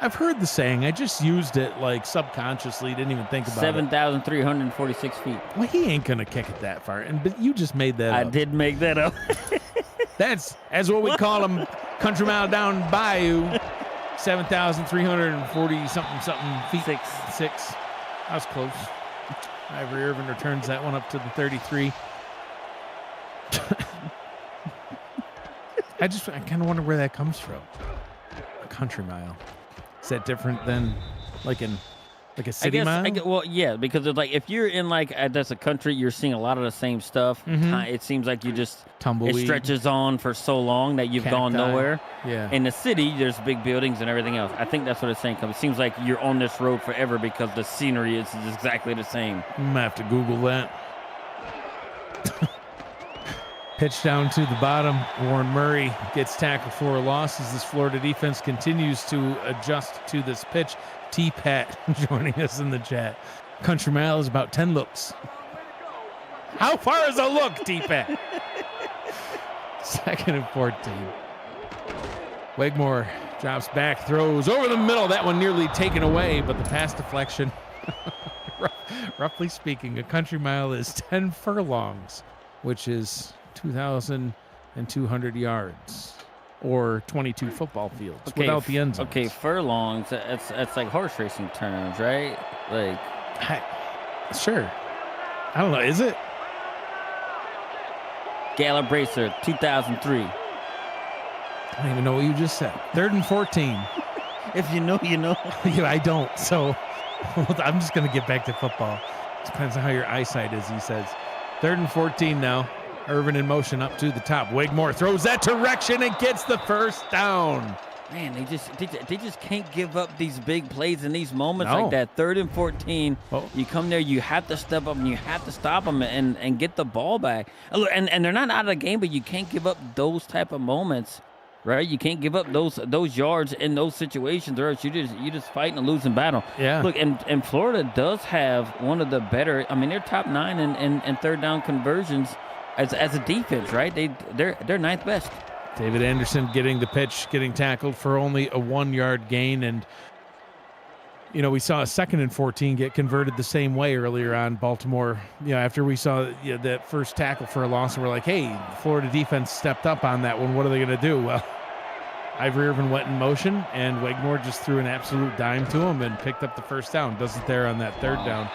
I've heard the saying. I just used it like subconsciously. Didn't even think about 7,346 feet. it. Well, he ain't gonna kick it that far. But you just made that I up. did make that up. That's what we call them, country mile down bayou. 7,340 something feet. Six. That was close. Ivory Irvin returns that one up to the 33. I kind of wonder where that comes from. A country mile. Is that different than like a city mile? Well, yeah, because it's like if you're in like that's a country, you're seeing a lot of the same stuff. It seems like you just Tumbleweed. It stretches on for so long that you've gone nowhere. Yeah. In the city, there's big buildings and everything else. I think that's what it's saying. It seems like you're on this road forever because the scenery is exactly the same. I'm gonna have to Google that. Pitch down to the bottom. Warren Murray gets tackled for a loss as this Florida defense continues to adjust to this pitch. T-Pat joining us in the chat. Country mile is about 10 looks. How far is a look, T-Pat? 2nd and 14. Wigmore drops back, throws over the middle. That one nearly taken away, but the pass deflection. Roughly speaking, a country mile is 10 furlongs, which is 2,200 yards, or 22 football fields without the end zones. Okay, furlongs, that's like horse racing terms, right? Like, sure. I don't know. Is it? Gallup Racer, 2003. I don't even know what you just said. 3rd and 14. If you know, you know. Yeah, I don't. So I'm just going to get back to football. Depends on how your eyesight is, he says. 3rd and 14 now. Irvin in motion up to the top. Wigmore throws that direction and gets the first down. Man, they just can't give up these big plays in these moments like that. 3rd and 14. Oh. You come there, you have to step up and you have to stop them and get the ball back. And they're not out of the game, but you can't give up those type of moments, right? You can't give up those yards in those situations, or else you just fighting a losing battle. Yeah. Look, and Florida does have one of the better. I mean, they're top 9 in 3rd down conversions. As a defense, right? They're 9th best. David Anderson getting the pitch, getting tackled for only a 1-yard gain. And, you know, we saw a 2nd and 14 get converted the same way earlier on. Baltimore, you know, after we saw that first tackle for a loss, and we're like, hey, Florida defense stepped up on that one. What are they going to do? Well, Ivory Irvin went in motion, and Wigmore just threw an absolute dime to him and picked up the first down. Does it there on that 3rd down.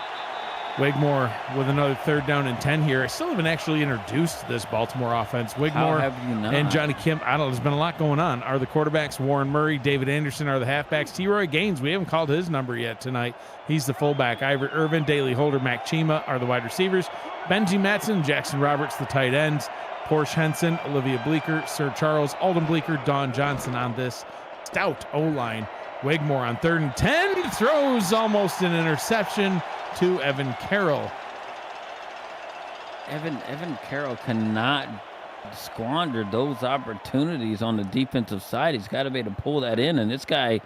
Wigmore with another 3rd down and 10 here. I still haven't actually introduced this Baltimore offense. Wigmore and Johnny Kim, I don't know, there's been a lot going on. Are the quarterbacks Warren Murray, David Anderson are the halfbacks. T-Roy Gaines, we haven't called his number yet tonight. He's the fullback. Ivory Irvin, Daley Holder, Mac Chima are the wide receivers. Benji Matson, Jackson Roberts, the tight ends. Porsche Henson, Olivia Bleeker, Sir Charles, Alden Bleeker, Don Johnson on this stout O-line. Wigmore on 3rd and 10, throws almost an interception to Evan Carroll. Evan Carroll cannot squander those opportunities on the defensive side. He's got to be able to pull that in, and this guy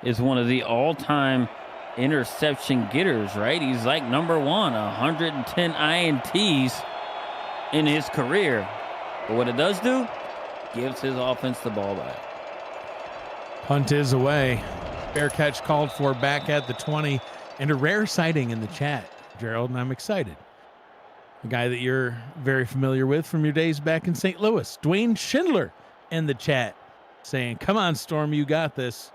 is one of the all-time interception getters, right? He's like number 1, 110 INTs in his career. But what it does do, gives his offense the ball back. Punt is away. Fair catch called for back at the 20. And a rare sighting in the chat, Gerald, and I'm excited. A guy that you're very familiar with from your days back in St. Louis, Dwayne Schindler in the chat saying, come on, Storm, you got this.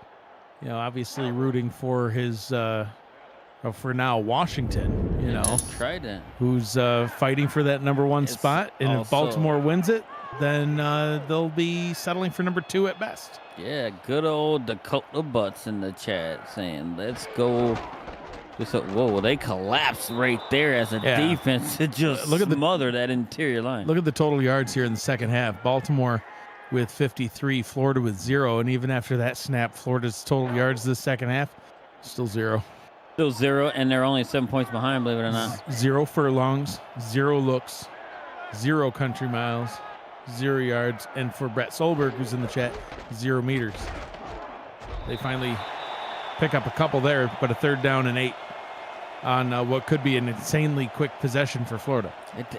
You know, obviously rooting for his, for now, Washington, you know, Trident, who's fighting for that number 1 spot. And if Baltimore wins it, then they'll be settling for number 2 at best. Yeah, good old Dakota Butts in the chat saying, let's go. Whoa, they collapsed right there as a defense to just smother that interior line. Look at the total yards here in the second half. Baltimore with 53, Florida with 0. And even after that snap, Florida's total yards this second half, still 0. Still 0, and they're only 7 points behind, believe it or not. 0 furlongs, 0 looks, 0 country miles, 0 yards. And for Brett Solberg, who's in the chat, 0 meters. They finally pick up a couple there, but a 3rd down and 8. on what could be an insanely quick possession for Florida.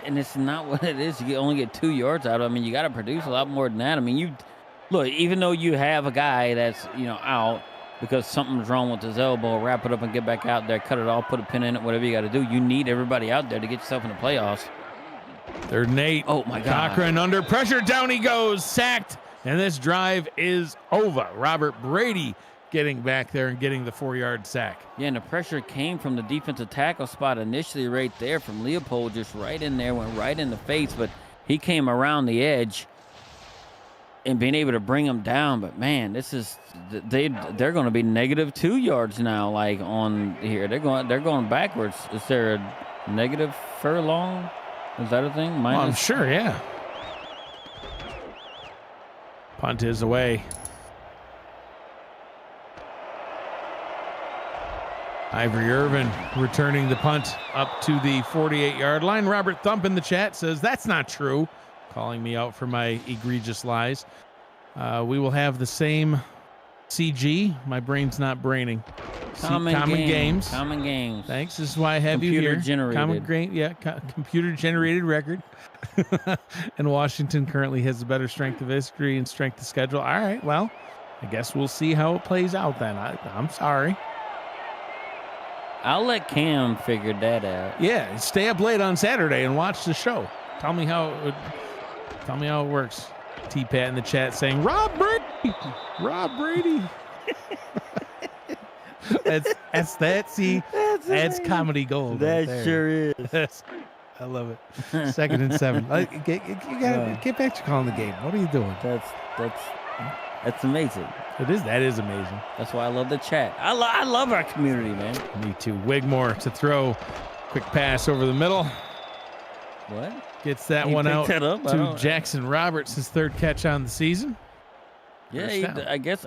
And it's not what it is. You only get 2 yards out of it. I mean, you got to produce a lot more than that. I mean, look, even though you have a guy that's, out because something's wrong with his elbow, wrap it up and get back out there, cut it off, put a pin in it, whatever you got to do. You need everybody out there to get yourself in the playoffs. 3rd and 8. Oh, my God. Cochran under pressure. Down he goes. Sacked. And this drive is over. Robert Brady getting back there and getting the 4-yard sack. Yeah, and the pressure came from the defensive tackle spot initially right there from Leopold, just right in there, went right in the face, but he came around the edge and being able to bring him down. But, man, this is they're going to be negative 2 yards now, like on here. They're going backwards. Is there a negative furlong? Is that a thing? Well, I'm sure, yeah. Punt is away. Ivory Irvin returning the punt up to the 48-yard line. Robert Thump in the chat says, that's not true, calling me out for my egregious lies. We will have the same CG. My brain's not braining. Common games. Thanks. This is why I have you here. Computer-generated. Computer-generated record. And Washington currently has a better strength of history and strength of schedule. All right, well, I guess we'll see how it plays out then. I'm sorry. I'll let Cam figure that out. Yeah, stay up late on Saturday and watch the show. Tell me how it works. T-Pat in the chat saying, Rob Brady. That's comedy gold. That right sure is. I love it. 2nd and 7. You gotta get back to calling the game. What are you doing? That's amazing. That is amazing. That's why I love the chat. I love our community, man. Me too. Wigmore to throw. Quick pass over the middle. What? Gets that one out to Jackson Roberts, his 3rd catch on the season. Yeah, I guess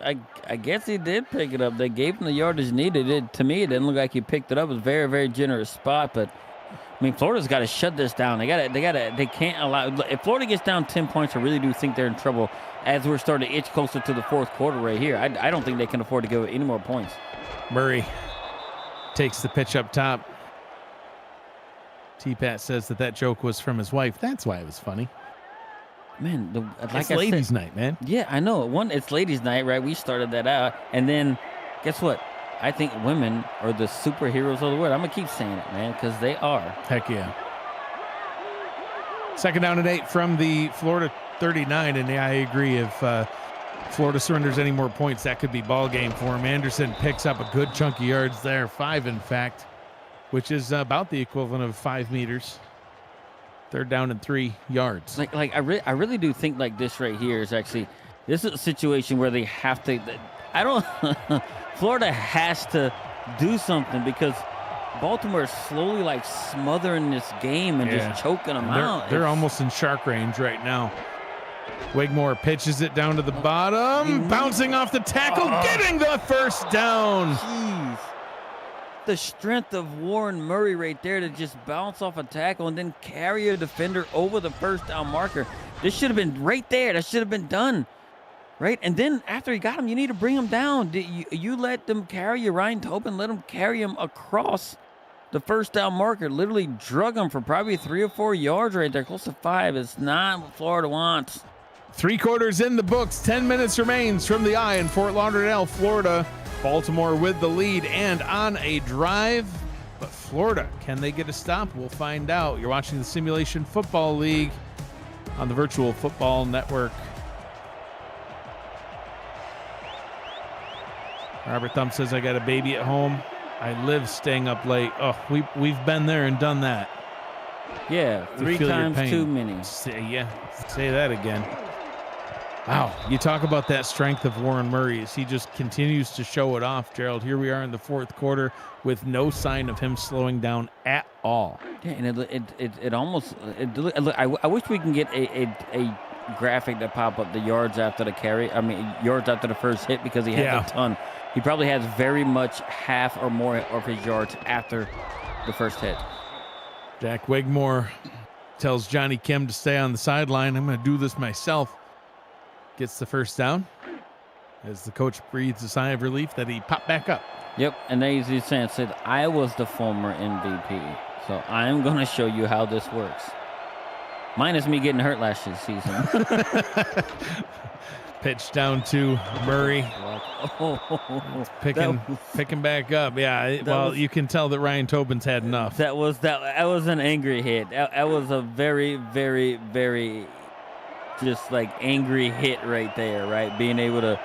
he did pick it up. They gave him the yardage needed. To me, it didn't look like he picked it up. It was a very, very generous spot, but I mean, Florida's got to shut this down. They can't allow. If Florida gets down 10 points, I really do think they're in trouble as we're starting to itch closer to the 4th quarter right here. I don't think they can afford to give any more points. Murray takes the pitch up top. T-Pat says that joke was from his wife. That's why it was funny. Man, it's ladies' night, man. Yeah, I know. It's ladies' night, right? We started that out. And then, guess what? I think women are the superheroes of the world. I'm going to keep saying it, man, because they are. Heck yeah. 2nd down and 8 from the Florida 39, and I agree. If Florida surrenders any more points, that could be ball game for him. Anderson picks up a good chunk of yards there, 5 in fact, which is about the equivalent of 5 meters. 3rd down and 3 yards. I really do think this right here is actually, this is a situation where they have to. Florida has to do something because Baltimore is slowly smothering this game and just choking them out. They're almost in shark range right now. Wigmore pitches it down to the bottom, bouncing off the tackle, getting the 1st down. Jeez. The strength of Warren Murray right there to just bounce off a tackle and then carry a defender over the 1st down marker. This should have been right there. That should have been done. Right? And then after he got him, you need to bring him down. You let them carry you, Ryan Tobin, let him carry him across the 1st down marker. Literally drug him for probably 3 or 4 yards right there, close to 5. It's not what Florida wants. 3 quarters in the books. 10 minutes remains from the eye in Fort Lauderdale, Florida. Baltimore with the lead and on a drive. But Florida, can they get a stop? We'll find out. You're watching the Simulation Football League on the Virtual Football Network. Robert Thump says, I got a baby at home. I live staying up late. Oh, we've been there and done that. Yeah, 3 times too many. Say that again. Wow, you talk about that strength of Warren Murray as he just continues to show it off, Gerald. Here we are in the 4th quarter with no sign of him slowing down at all. Yeah, and it almost I wish we can get a graphic that pop up the yards after the carry. I mean, yards after the 1st hit because he has a ton. He probably has very much half or more of his yards after the 1st hit. Jack Wigmore tells Johnny Kim to stay on the sideline. I'm going to do this myself. Gets the 1st down. as the coach breathes a sigh of relief that he popped back up. Yep, and they usually said, I was the former MVP, so I'm going to show you how this works. Minus me getting hurt last season. Pitch down to Murray. Picking back up. Yeah, well, you can tell that Ryan Tobin's had enough. That was an angry hit. That was a very, very, very just like angry hit right there, right? Being able to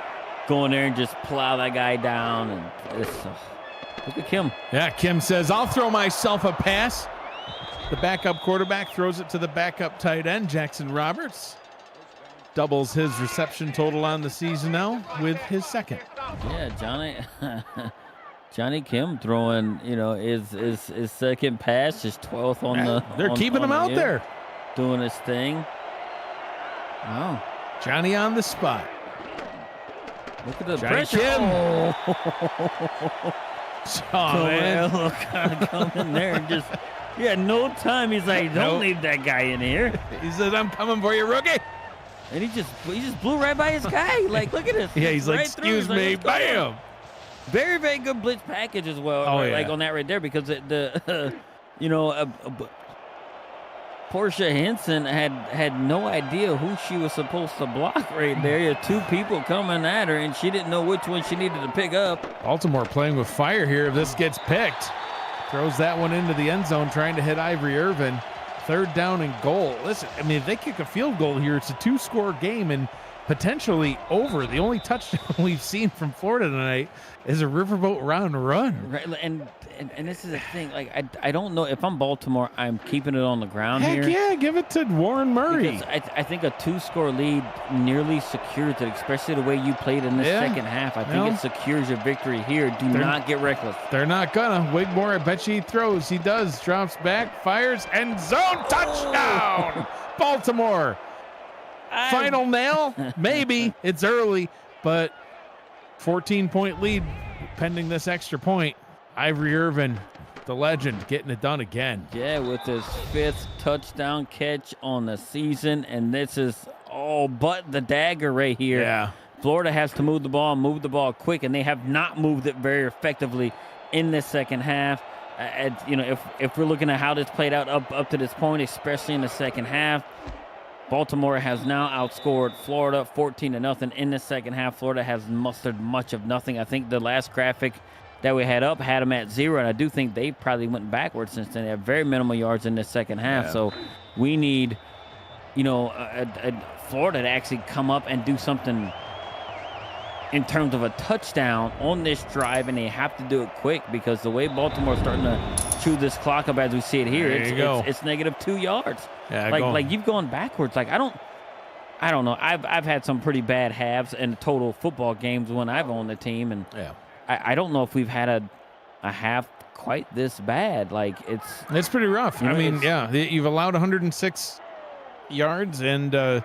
go in there and just plow that guy down. And look at Kim. Yeah, Kim says, I'll throw myself a pass. The backup quarterback throws it to the backup tight end, Jackson Roberts. Doubles his reception total on the season now with his second. Yeah, Johnny Kim throwing, his second pass, his 12th on the. They're keeping him out there, doing his thing. Wow, Johnny on the spot. Look at the Johnny pressure. Kim. Man, come in there and just. Yeah, no time. He's like, don't leave that guy in here. He says, I'm coming for you, rookie. And he just blew right by his guy. Like, look at this. Yeah, he's like, excuse me, bam. Very, very good blitz package as well. Oh, like on that right there, because Portia Henson had no idea who she was supposed to block right there. You had two people coming at her, and she didn't know which one she needed to pick up. Baltimore playing with fire here if this gets picked. Throws that one into the end zone, trying to hit Ivory Irvin. 3rd down and goal. Listen, I mean, if they kick a field goal here, it's a 2-score game and potentially over. The only touchdown we've seen from Florida tonight is a riverboat round run. Right, and this is the thing. Like, I don't know if I'm Baltimore, I'm keeping it on the ground Heck here. Yeah, give it to Warren Murray. Because I think a 2-score lead nearly secures it, especially the way you played in this second half. I think it secures your victory here. Do not get reckless. They're not gonna. Wigmore, I bet you he throws. He does. Drops back, fires, end zone, touchdown! Baltimore. Final nail? Maybe. It's early, but 14-point lead pending this extra point. Ivory Irvin, the legend, getting it done again. Yeah, with his 5th touchdown catch on the season, and this is all but the dagger right here. Yeah. Florida has to move the ball quick, and they have not moved it very effectively in this second half. If we're looking at how this played out up to this point, especially in the second half, Baltimore has now outscored Florida 14-0 in the second half. Florida has mustered much of nothing. I think the last graphic that we had up had them at 0, and I do think they probably went backwards since then. They have very minimal yards in the second half. So we need, Florida to actually come up and do something in terms of a touchdown on this drive, and they have to do it quick because the way Baltimore's starting to chew this clock up as we see it here, it's negative 2 yards. Yeah, like you've gone backwards. Like I don't know. I've had some pretty bad halves in total football games when I've owned the team, and I don't know if we've had a half quite this bad. Like it's pretty rough. I mean, you've allowed 106 yards and 10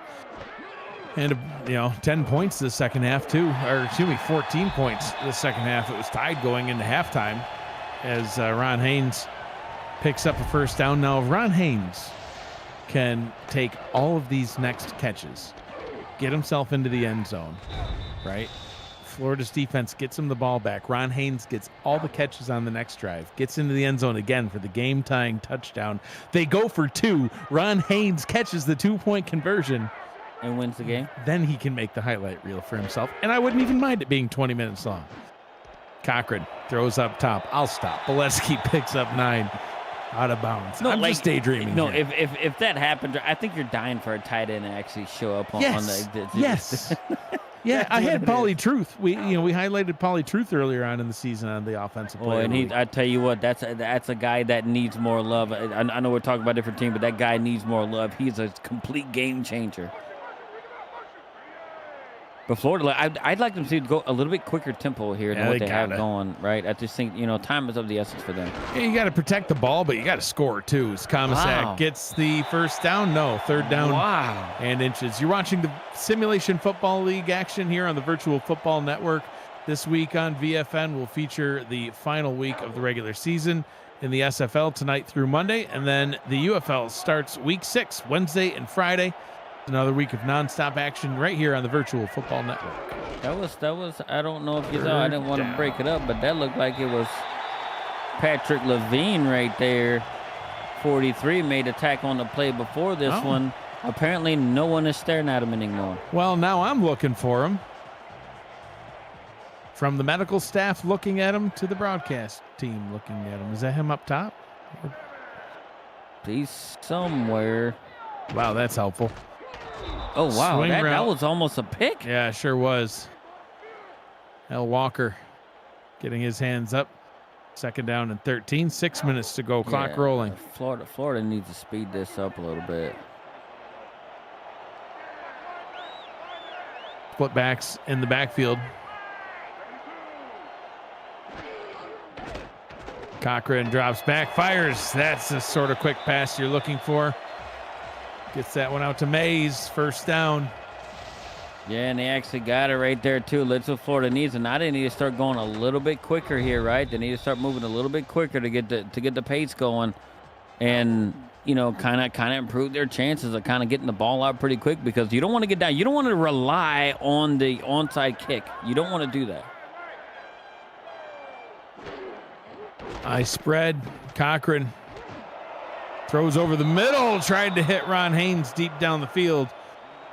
points the second half too, or excuse me, 14 points the second half. It was tied going into halftime as Ron Haynes picks up a first down. Now, if Ron Haynes can take all of these next catches, get himself into the end zone, right? Florida's defense gets him the ball back. Ron Haynes gets all the catches on the next drive, gets into the end zone again for the game-tying touchdown. They go for 2. Ron Haynes catches the 2-point conversion and wins the game. Then he can make the highlight reel for himself, and I wouldn't even mind it being 20 minutes long. Cochran throws up top. I'll stop. Bolesky picks up 9. Out of bounds. I'm just daydreaming. No, here. if that happened, I think you're dying for a tight end to actually show up on the. Yes. Yeah, I had Pauly Truth. We highlighted Pauly Truth earlier on in the season on the offensive player. And I tell you what, that's a guy that needs more love. I know we're talking about a different team, but that guy needs more love. He's a complete game changer. But Florida, I'd like them to go a little bit quicker tempo here than what they have going, right? I just think, time is of the essence for them. Yeah, you got to protect the ball, but you got to score, too. Skomasak gets the first down. No, 3rd down and inches. You're watching the Simulation Football League action here on the Virtual Football Network. This week on VFN will feature the final week of the regular season in the SFL tonight through Monday, and then the UFL starts week 6, Wednesday and Friday. Another week of nonstop action right here on the Virtual Football Network. That was. I don't know if you saw. I didn't want to break it up, but that looked like it was Patrick Levine right there. 43 made a tackle on the play before this one. Apparently, no one is staring at him anymore. Well, now I'm looking for him. From the medical staff looking at him to the broadcast team looking at him. Is that him up top? He's somewhere. Wow, that's helpful. Oh, wow. That was almost a pick. Yeah, sure was. L. Walker getting his hands up. 2nd down and 13. 6 minutes to go. Clock rolling. Florida needs to speed this up a little bit. Split backs in the backfield. Cochran drops back, fires. That's the sort of quick pass you're looking for. Gets that one out to Mays. 1st down. Yeah, and they actually got it right there, too. That's what Florida needs. And now they need to start going a little bit quicker here, right? They need to start moving a little bit quicker to get the pace going. And, you know, kind of improve their chances of kind of getting the ball out pretty quick, because you don't want to get down. You don't want to rely on the onside kick. You don't want to do that. I spread. Cochran throws over the middle. Tried to hit Ron Haynes deep down the field.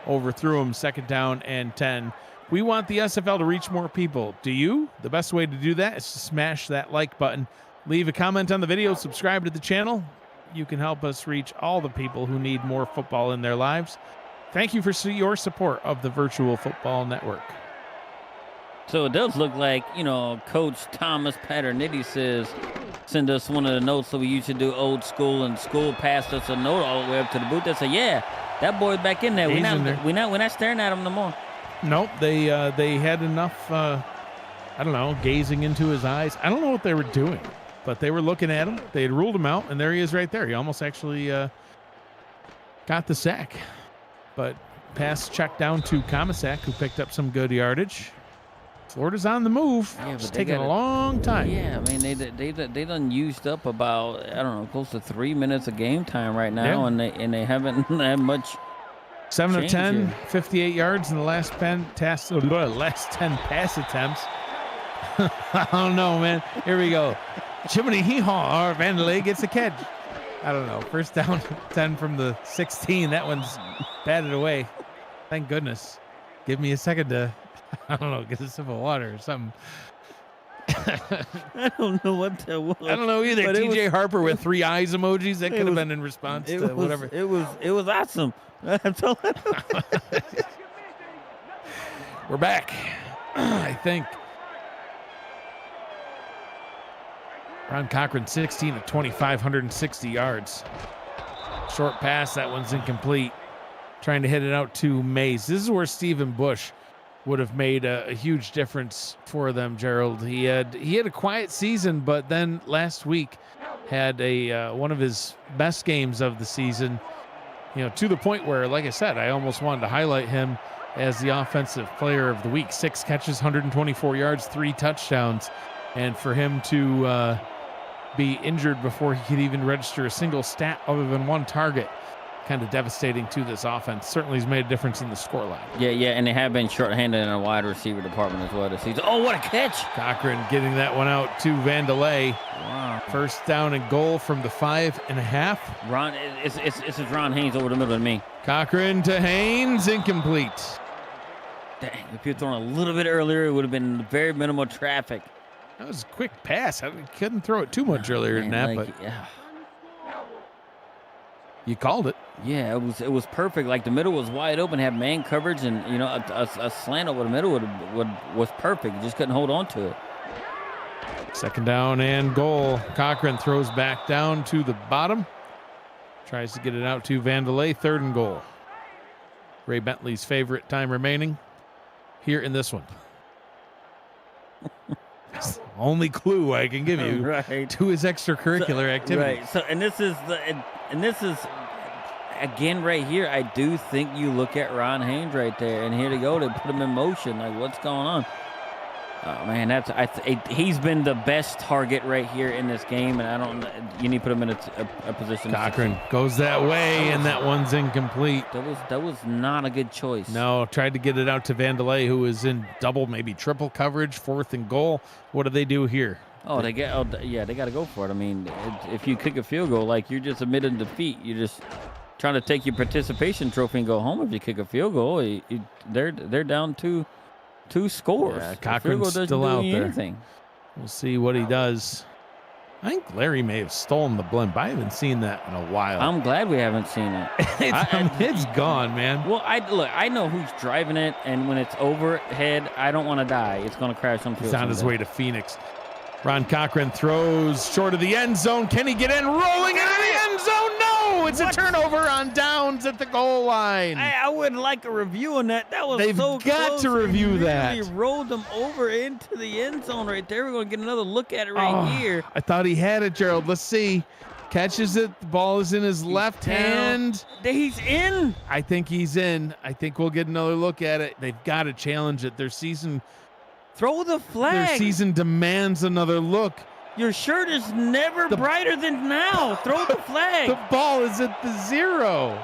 Overthrew him. 2nd down and 10. We want the SFL to reach more people. Do you? The best way to do that is to smash that like button. Leave a comment on the video. Subscribe to the channel. You can help us reach all the people who need more football in their lives. Thank you for your support of the Virtual Football Network. So it does look like, you know, Coach Thomas Paternitti says, send us one of the notes that we used to do old school, and school passed us a note all the way up to the booth. They said, yeah, that boy's back in there. We're not staring at him no more. Nope, they had enough, I don't know, gazing into his eyes. I don't know what they were doing, but they were looking at him. They had ruled him out, and there he is right there. He almost actually got the sack. But pass check down to Comisac, who picked up some good yardage. Florida's on the move. Yeah, it's taking a long time. Yeah, I mean, they done used up about, I don't know, close to 3 minutes of game time right now, and they haven't had much. 7 of 10, 58 yards in the last 10 pass attempts. I don't know, man. Here we go. Chimney Hee-Haw, or Vandalay gets a catch. I don't know. 1st down, 10 from the 16. That one's batted away. Thank goodness. Give me a second to, I don't know, get a sip of water or something. I don't know what that was. I don't know either. TJ Harper with 3 eyes emojis. That could have been in response to whatever. It was awesome. That's all. We're back, I think. Ron Cochran, 16 of 25, 160 yards. Short pass. That one's incomplete. Trying to hit it out to Mays. This is where Stephen Bush would have made a huge difference for them, Gerald. He had a quiet season, but then last week had one of his best games of the season. You know, to the point where, like I said, I almost wanted to highlight him as the offensive player of the week. 6 catches, 124 yards, 3 touchdowns, and for him to be injured before he could even register a single stat other than 1 target. Kind of devastating to this offense. Certainly has made a difference in the scoreline. Yeah, and they have been shorthanded in a wide receiver department as well this season. Oh, what a catch! Cochran getting that one out to Vandalay. Wow. 1st down and goal from the 5.5. Ron, it's Ron Haynes over the middle of me. Cochran to Haynes, incomplete. Dang, if you had thrown a little bit earlier, it would have been very minimal traffic. That was a quick pass. I couldn't throw it too much earlier than that, but yeah. You called it. Yeah, it was perfect. Like the middle was wide open, had man coverage, and you know a slant over the middle was perfect. You just couldn't hold on to it. 2nd down and goal. Cochran throws back down to the bottom. Tries to get it out to Vandalay. 3rd and goal. Ray Bentley's favorite time remaining here in this one. That's the only clue I can give you to his extracurricular activity. Right. So, and this is again right here. I do think you look at Ron Haynes right there, and here to go to put him in motion. Like, what's going on? Oh man, he's been the best target right here in this game, and I don't. You need to put him in a position. Cochran goes that way, and that one's incomplete. That was not a good choice. No, tried to get it out to Vandelay, who is in double, maybe triple coverage, 4th and goal. What do they do here? Oh, they got to go for it. I mean, if you kick a field goal, like you're just admitting defeat. You're just trying to take your participation trophy and go home. If you kick a field goal, they're down two scores. Yeah, Cochran's still out there. We'll see what he does. I think Larry may have stolen the blimp. I haven't seen that in a while. I'm glad we haven't seen it. It's gone, man. Well, I know who's driving it, and when it's overhead, I don't want to die. It's going to crash on field. He's on his way to Phoenix. Ron Cochran throws short of the end zone. Can he get in? Rolling into the end zone. No, it's a turnover on downs at the goal line. I would like a review on that. That was They've so got close. to review They that. rolled them over into the end zone right there. We're going to get another look at it right here. I thought he had it, Gerald. Let's see. Catches it. The ball is in his left hand. He's in. I think he's in. I think we'll get another look at it. They've got to challenge it. Their season demands another look. Your shirt is never brighter than now. Throw the flag. The ball is at the 0.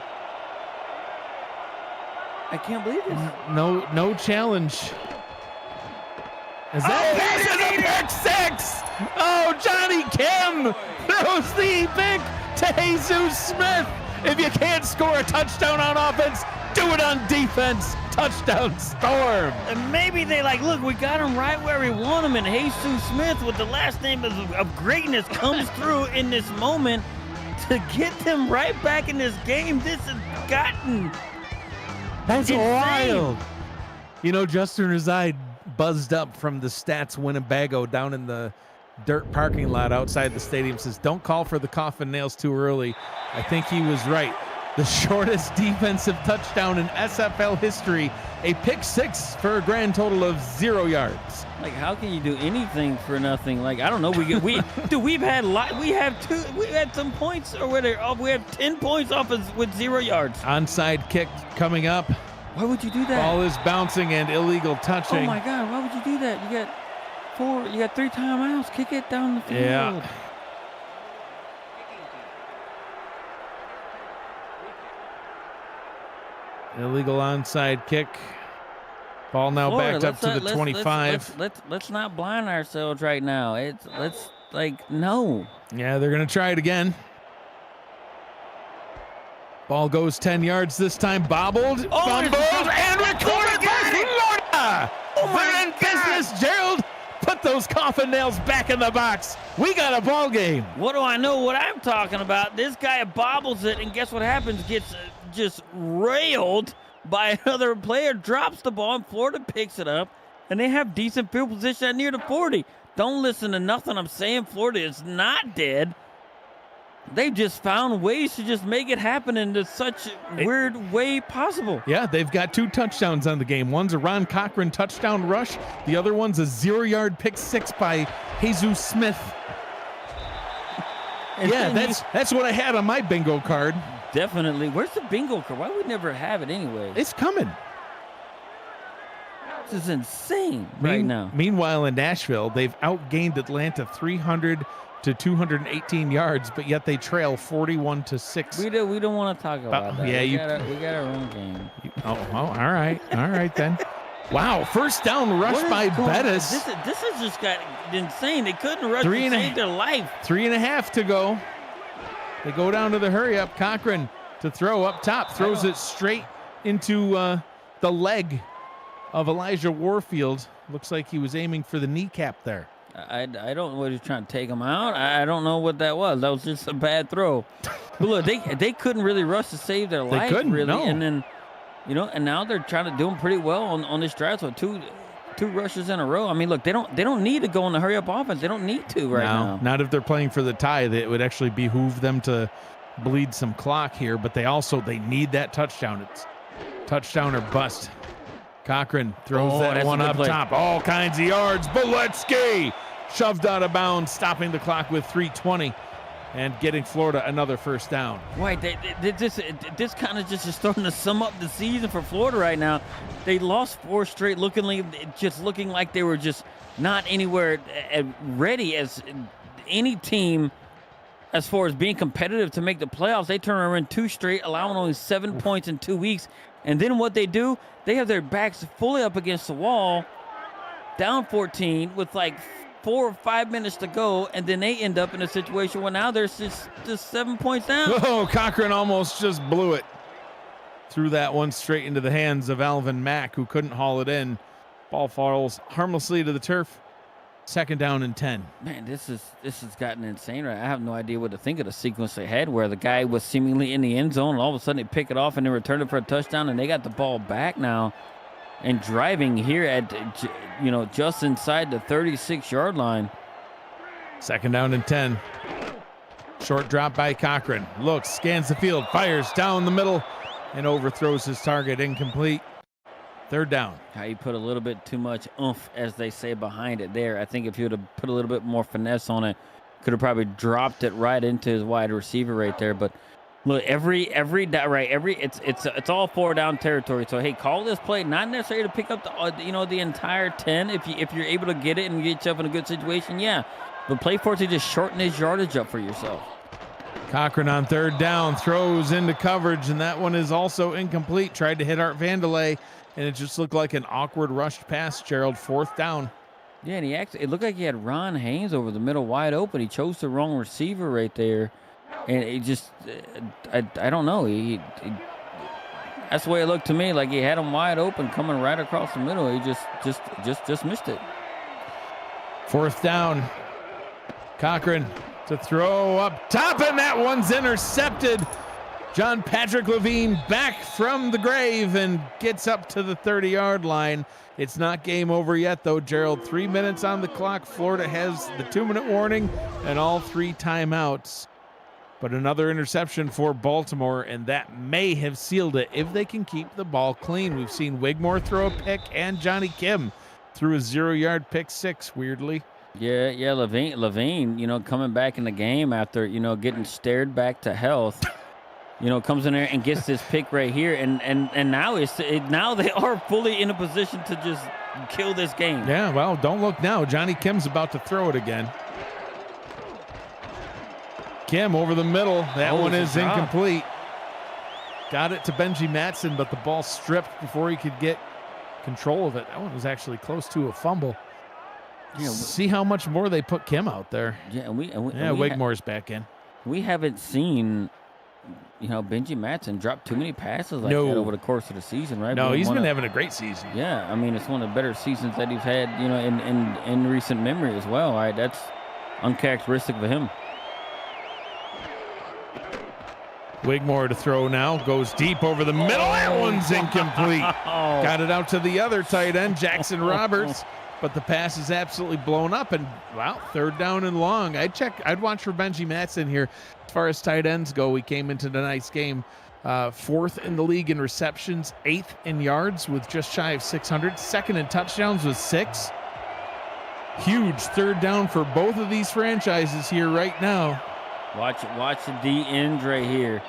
I can't believe this. No challenge. Is that pass is a pick 6? Oh, Johnny Kim throws the pick to Jesus Smith. If you can't score a touchdown on offense, do it on defense. Touchdown Storm. And maybe they look, we got him right where we want him. And Jesus Smith, with the last name of greatness, comes through in this moment to get them right back in this game. This has gotten That's insane. wild. You know, Justin Rezide buzzed up from the Stats Winnebago down in the dirt parking lot outside the stadium. Says, don't call for the coffin nails too early. I think he was right. The shortest defensive touchdown in SFL history, a pick 6 for a grand total of 0 yards. How can you do anything for nothing? I don't know. We've had some points, or we have 10 points off with 0 yards. Onside kick coming up. Why would you do that? Ball is bouncing and illegal touching. Oh my God! Why would you do that? You got 3 timeouts. Kick it down the field. Yeah. Illegal onside kick. Ball now Florida, backed up to the 25. Let's not blind ourselves right now. No. Yeah, they're going to try it again. Ball goes 10 yards this time. Bobbled, fumbled, and recorded by Florida. They're in business, Gerald. Put those coffin nails back in the box. We got a ball game. What do I know what I'm talking about? This guy bobbles it, and guess what happens? Gets just railed by another player, drops the ball, and Florida picks it up, and they have decent field position at near the 40. Don't listen to nothing I'm saying. Florida is not dead. They've just found ways to just make it happen in such a weird way possible. Yeah, they've got 2 touchdowns on the game. One's a Ron Cochran touchdown rush. The other one's a 0-yard pick 6 by Jesus Smith. Yeah, that's what I had on my bingo card. Definitely. Where's the bingo card? Why would we never have it anyway? It's coming. This is insane right now. Meanwhile, in Nashville, they've outgained Atlanta 300 to 218 yards, but yet they trail 41-6. We don't want to talk about that. Yeah, we got our own game. All right then. Wow, first down rush by Bettis. This has just got insane. They couldn't rush to save their life. 3.5 to go. They go down to the hurry up. Cochran to throw up top, throws it straight into the leg of Elijah Warfield. Looks like he was aiming for the kneecap there. I don't know what he's trying to take him out. I don't know what that was. That was just a bad throw. But look, they couldn't really rush to save their life. They couldn't, really. no. And then, and now they're trying to do them pretty well on this drive. So two rushes in a row. I mean, look, they don't need to go on the hurry up offense. They don't need to now. Not if they're playing for the tie. It would actually behoove them to bleed some clock here. But they need that touchdown. It's touchdown or bust. Cochran throws that one up top. All kinds of yards. Boletsky shoved out of bounds, stopping the clock with 3:20. and getting Florida another first down. Right, this kind of just is starting to sum up the season for Florida right now. They lost 4 straight, looking like they were just not anywhere ready as any team as far as being competitive to make the playoffs. They turn around 2 straight, allowing only 7 points in 2 weeks. And then what they do, they have their backs fully up against the wall, down 14 with like 4 or 5 minutes to go, and then they end up in a situation where now there's just 7 points down. Oh, Cochran almost just blew it. Threw that one straight into the hands of Alvin Mack, who couldn't haul it in. Ball falls harmlessly to the turf. 2nd down and 10. Man, this has gotten insane. Right? I have no idea what to think of the sequence they had where the guy was seemingly in the end zone, and all of a sudden they pick it off and they return it for a touchdown, and they got the ball back now and driving here at, just inside the 36-yard line. 2nd down and 10. Short drop by Cochran. Looks, scans the field, fires down the middle, and overthrows his target. Incomplete. 3rd down. How you put a little bit too much oomph, as they say, behind it there. I think if you would have put a little bit more finesse on it, could have probably dropped it right into his wide receiver right there. But look, it's all 4 down territory. So hey, call this play, not necessarily to pick up the entire 10 if you're able to get it and get yourself in a good situation, yeah. But play for it to just shorten his yardage up for yourself. Cochran on 3rd down, throws into coverage, and that one is also incomplete. Tried to hit Art Vandelay, and it just looked like an awkward rushed pass, Gerald. 4th down. Yeah, and it looked like he had Ron Haynes over the middle wide open. He chose the wrong receiver right there. And it just, I don't know. He that's the way it looked to me. Like he had him wide open, coming right across the middle. He just missed it. 4th down. Cochran to throw up top, and that one's intercepted. John Patrick Levine back from the grave and gets up to the 30-yard line. It's not game over yet, though, Gerald. 3 minutes on the clock. Florida has the 2-minute warning and all 3 timeouts. But another interception for Baltimore, and that may have sealed it if they can keep the ball clean. We've seen Wigmore throw a pick, and Johnny Kim threw a 0-yard pick 6, weirdly. Yeah, Levine, coming back in the game after, getting stared back to health, comes in there and gets this pick right here, and now now they are fully in a position to just kill this game. Yeah, well, don't look now. Johnny Kim's about to throw it again. Kim over the middle. That one is incomplete. Got it to Benji Matson, but the ball stripped before he could get control of it. That one was actually close to a fumble. Yeah, see how much more they put Kim out there. Yeah, Wigmore's back in. We haven't seen, Benji Matson drop too many passes like that over the course of the season, right? No, he's been having a great season. Yeah, I mean, it's one of the better seasons that he's had, in recent memory as well. Right, that's uncharacteristic of him. Wigmore to throw now, goes deep over the middle. That one's incomplete. Got it out to the other tight end, Jackson Roberts, but the pass is absolutely blown up. And wow, 3rd down and long. I'd watch for Benji Matson here. As far as tight ends go, we came into tonight's game 4th in the league in receptions, 8th in yards with just shy of 600, 2nd in touchdowns with 6. Huge 3rd down for both of these franchises here right now. Watch the end right here.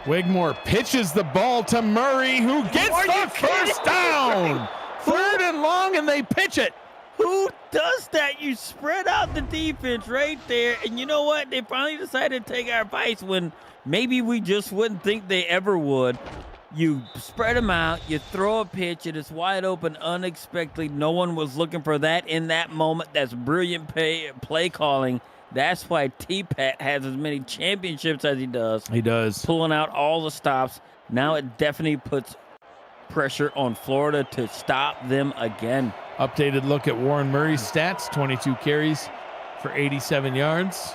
Wigmore pitches the ball to Murray, who gets the first down. 3rd and long, and they pitch it. Who does that? You spread out the defense right there, and you know what? They finally decided to take our advice when maybe we just wouldn't think they ever would. You spread them out, you throw a pitch, it is wide open unexpectedly. No one was looking for that in that moment. That's brilliant play calling. That's why T-Pat has as many championships as he does. He does. Pulling out all the stops. Now it definitely puts pressure on Florida to stop them again. Updated look at Warren Murray's stats. 22 carries for 87 yards.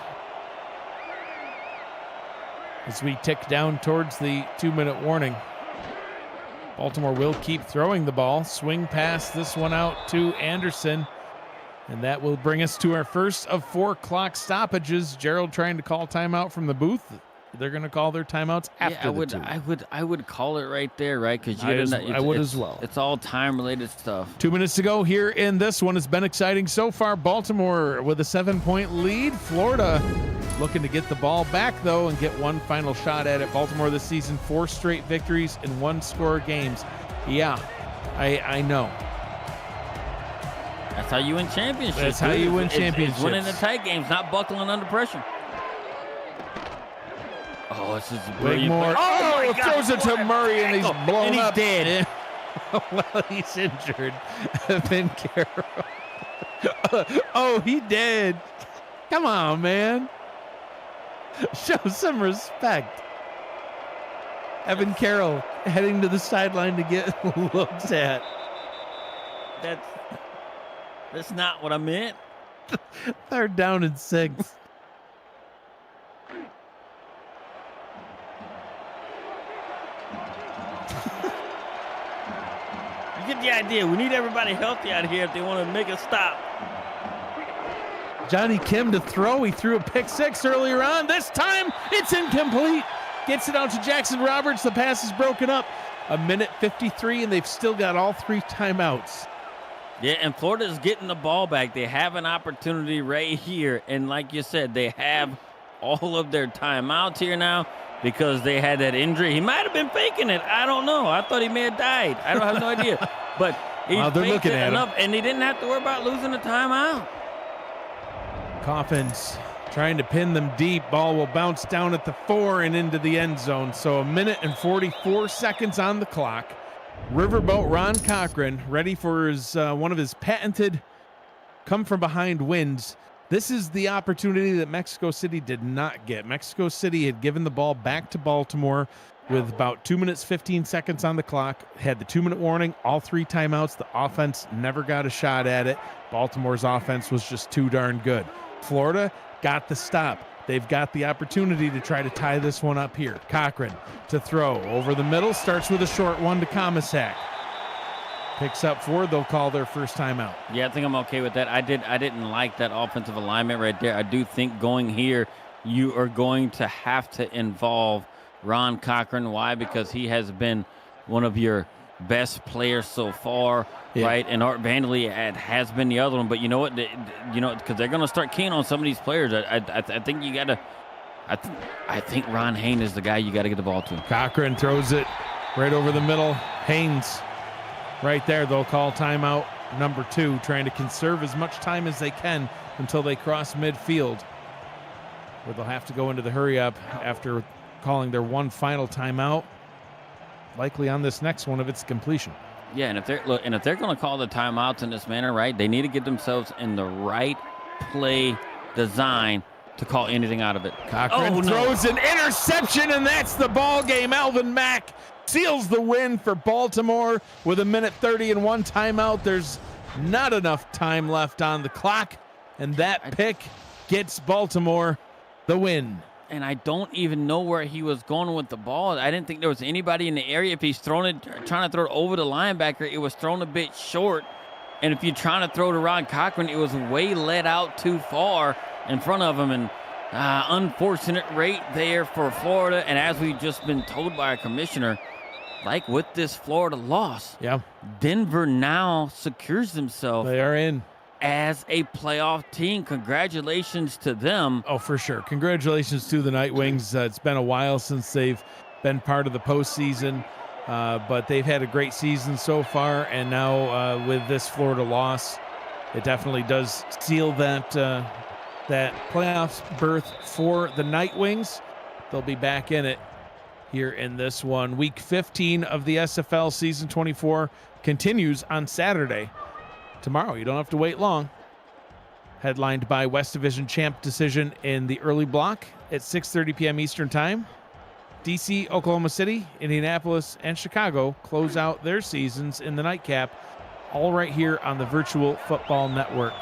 As we tick down towards the 2-minute warning. Baltimore will keep throwing the ball. Swing pass this one out to Anderson. And that will bring us to our first of 4 clock stoppages. Gerald trying to call timeout from the booth. They're going to call their timeouts after I would call it right there, right? Because I would as well. It's all time-related stuff. 2 minutes to go here in this one. It's been exciting so far. Baltimore with a 7-point lead. Florida looking to get the ball back, though, and get one final shot at it. Baltimore this season, 4 straight victories in 1-score games. Yeah, I know. That's how you win championships. That's how you win championships. It's winning the tight games, not buckling under pressure. Oh, this is brilliant. Wigmore. Oh, my God. Throws it to Murray, and he's blown and he's up. dead. Well, he's injured. Evan Carroll. Oh, he did. Come on, man. Show some respect. Evan Carroll heading to the sideline to get looked at. That's not what I meant. 3rd down and 6. You get the idea. We need everybody healthy out here if they want to make a stop. Johnny Kim to throw. He threw a pick 6 earlier on. This time it's incomplete. Gets it out to Jackson Roberts. The pass is broken up. 1:53, and they've still got all 3 timeouts. Yeah, and Florida's getting the ball back. They have an opportunity right here. And like you said, they have all of their timeouts here now because they had that injury. He might have been faking it. I don't know. I thought he may have died. I don't have no idea. But he they're looking at enough, him. and he didn't have to worry about losing a timeout. Coffins trying to pin them deep. Ball will bounce down at the 4 and into the end zone. So 1:44 on the clock. Riverboat Ron Cochran ready for his one of his patented come-from-behind wins. This is the opportunity that Mexico City did not get. Mexico City had given the ball back to Baltimore with about 2:15 on the clock, had the 2-minute warning, all 3 timeouts. The offense never got a shot at it. Baltimore's offense was just too darn good. Florida got the stop. They've got the opportunity to try to tie this one up here. Cochran to throw over the middle, starts with a short one to Comisac. Picks up 4. They'll call their first timeout. Yeah, I think I'm okay with that. I didn't like that offensive alignment right there. I do think going here, you are going to have to involve Ron Cochran. Why? Because he has been one of your best players so far, right? And Art Vanderlee has been the other one. But you know what? Because they're going to start keying on some of these players. I think you got to. I think Ron Haynes is the guy you got to get the ball to. Cochran throws it right over the middle. Haynes right there. They'll call timeout number 2, trying to conserve as much time as they can until they cross midfield, where they'll have to go into the hurry up after calling their one final timeout, likely on this next one of its completion. Yeah, and if they're going to call the timeouts in this manner, right, they need to get themselves in the right play design to call anything out of it. Cochran throws an interception, and that's the ball game. Alvin Mack seals the win for Baltimore with 1:30 and 1 timeout. There's not enough time left on the clock, and that pick gets Baltimore the win. And I don't even know where he was going with the ball. I didn't think there was anybody in the area. If he's trying to throw it over the linebacker, it was thrown a bit short. And if you're trying to throw to Ron Cochran, it was way let out too far in front of him. And unfortunate rate there for Florida. And as we've just been told by our commissioner, like with this Florida loss, Denver now secures themselves. They are in as a playoff team. Congratulations to them. Oh, for sure. Congratulations to the Night Wings. It's been a while since they've been part of the postseason, but they've had a great season so far. And now with this Florida loss, it definitely does seal that playoffs berth for the Night Wings. They'll be back in it here in this one. Week 15 of the SFL season 24 continues on Saturday. Tomorrow, you don't have to wait long. Headlined by West Division champ decision in the early block at 6:30 p.m. Eastern Time. DC, Oklahoma City, Indianapolis, and Chicago close out their seasons in the nightcap, all right here on the Virtual Football Network.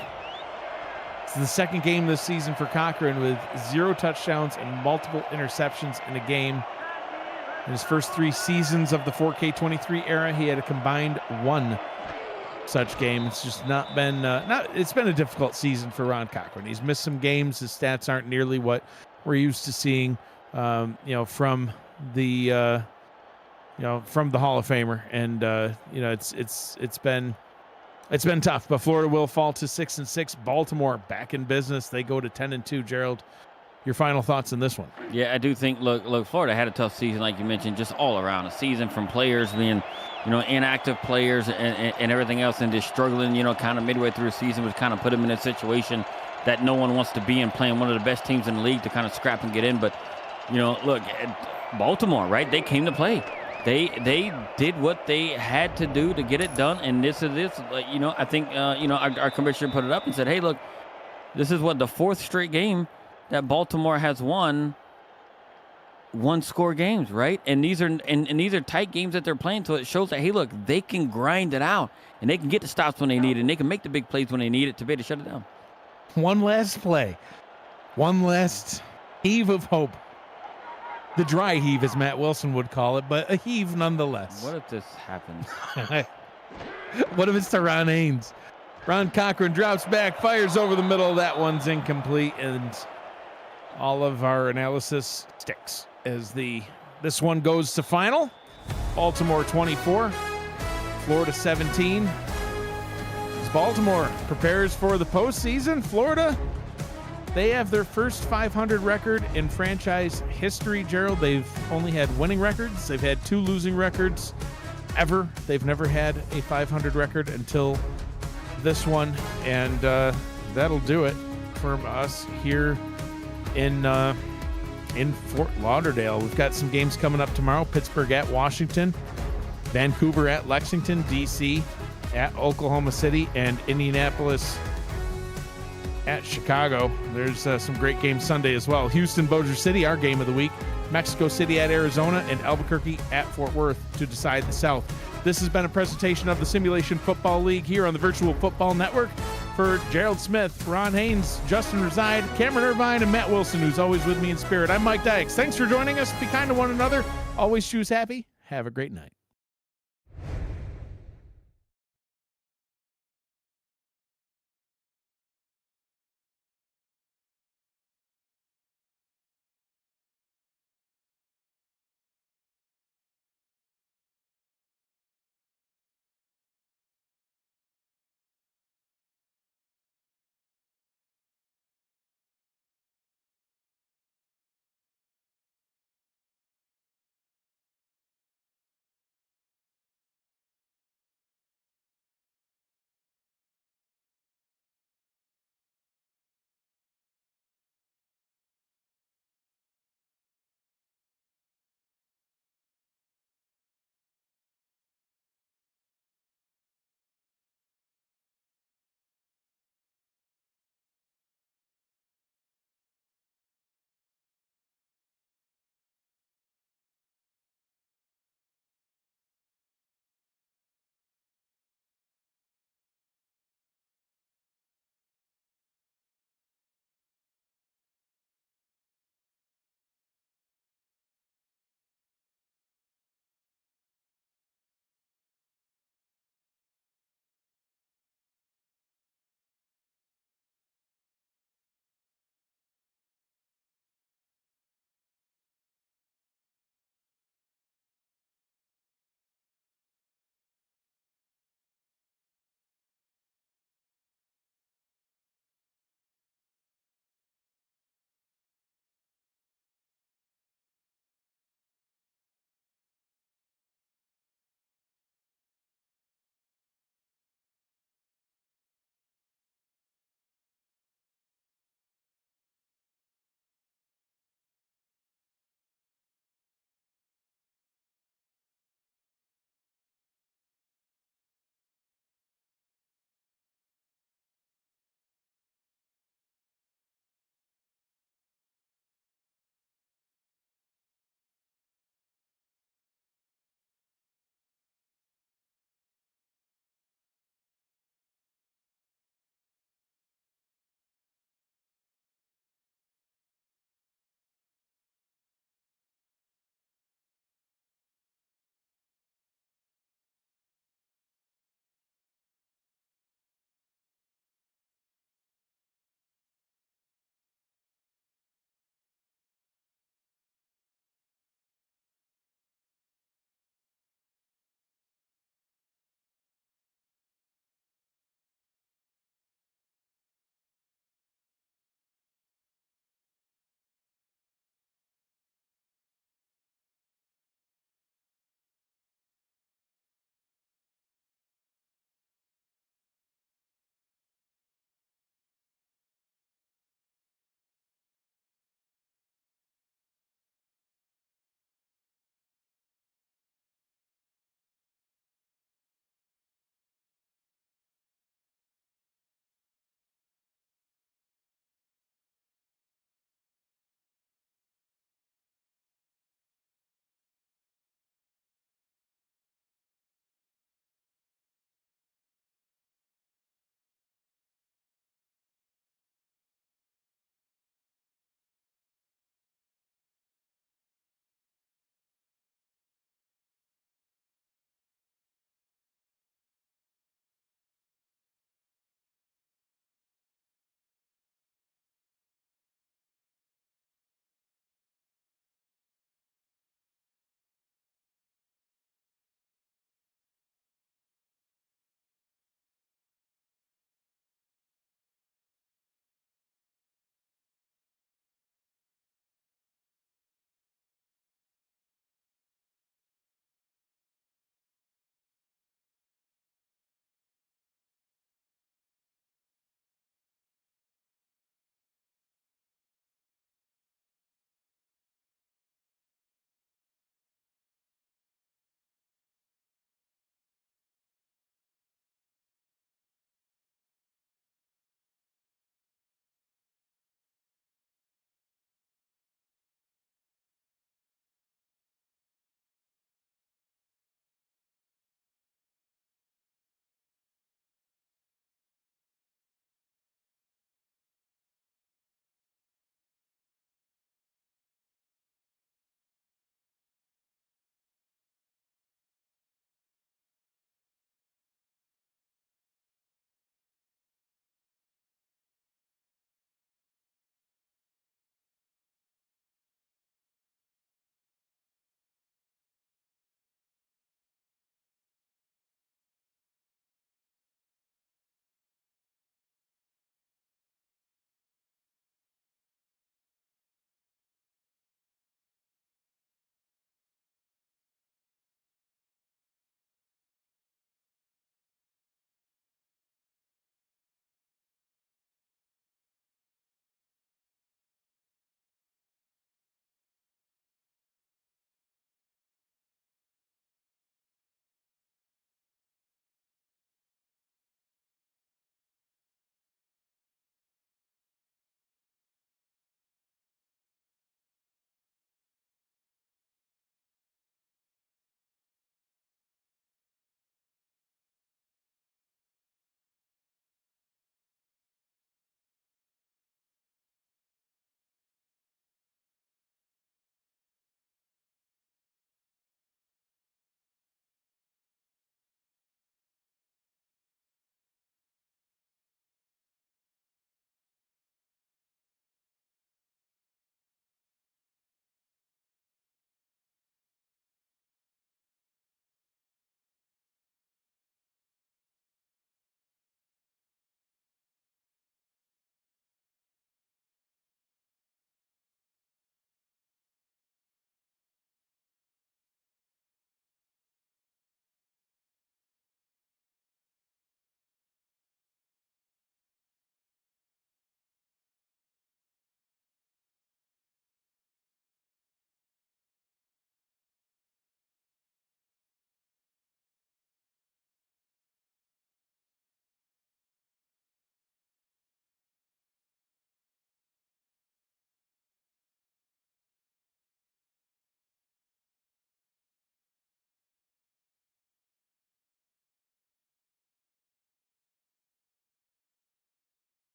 It's the second game this season for Cochran with 0 touchdowns and multiple interceptions in a game. In his first 3 seasons of the 4K23 era, he had a combined 1 such game. It's just not been it's been a difficult season for Ron Cochran. He's missed some games. His stats aren't nearly what we're used to seeing from the from the Hall of Famer, and it's been tough. But Florida will fall to 6-6. Baltimore back in business. They go to 10-2. Gerald, Your final thoughts on this one? Yeah, I do think, look, Florida had a tough season, like you mentioned, just all around. A season from players being, inactive players and everything else, and just struggling, kind of midway through the season, which kind of put them in a situation that no one wants to be in, playing one of the best teams in the league to kind of scrap and get in. But, look, Baltimore, right? They came to play. They did what they had to do to get it done, and this is this. I think, our commissioner put it up and said, hey, look, this is what, the fourth straight game that Baltimore has won one-score games, right? And these are tight games that they're playing. So it shows that, hey, look, they can grind it out, and they can get the stops when they need it, and they can make the big plays when they need it to be able to shut it down. One last play, one last heave of hope. The dry heave, as Matt Wilson would call it, but a heave nonetheless. What if this happens? What if it's to Ron Haynes? Ron Cochran drops back, fires over the middle. That one's incomplete, and all of our analysis sticks as this one goes to final. Baltimore 24, Florida 17. As Baltimore prepares for the postseason, Florida, they have their first 500 record in franchise history, Gerald. They've only had winning records. They've had 2 losing records ever. They've never had a 500 record until this one, and that'll do it for us here in Fort Lauderdale. We've got some games coming up tomorrow. Pittsburgh at Washington, Vancouver at Lexington, DC at Oklahoma City, and Indianapolis at Chicago. There's some great games Sunday as well. Houston, Bossier City, our game of the week. Mexico City at Arizona, and Albuquerque at Fort Worth to decide the South. This has been a presentation of the Simulation Football League here on the Virtual Football Network. For Gerald Smith, Ron Haynes, Justin Reside, Cameron Irvine, and Matt Wilson, who's always with me in spirit, I'm Mike Dykes. Thanks for joining us. Be kind to one another. Always choose happy. Have a great night.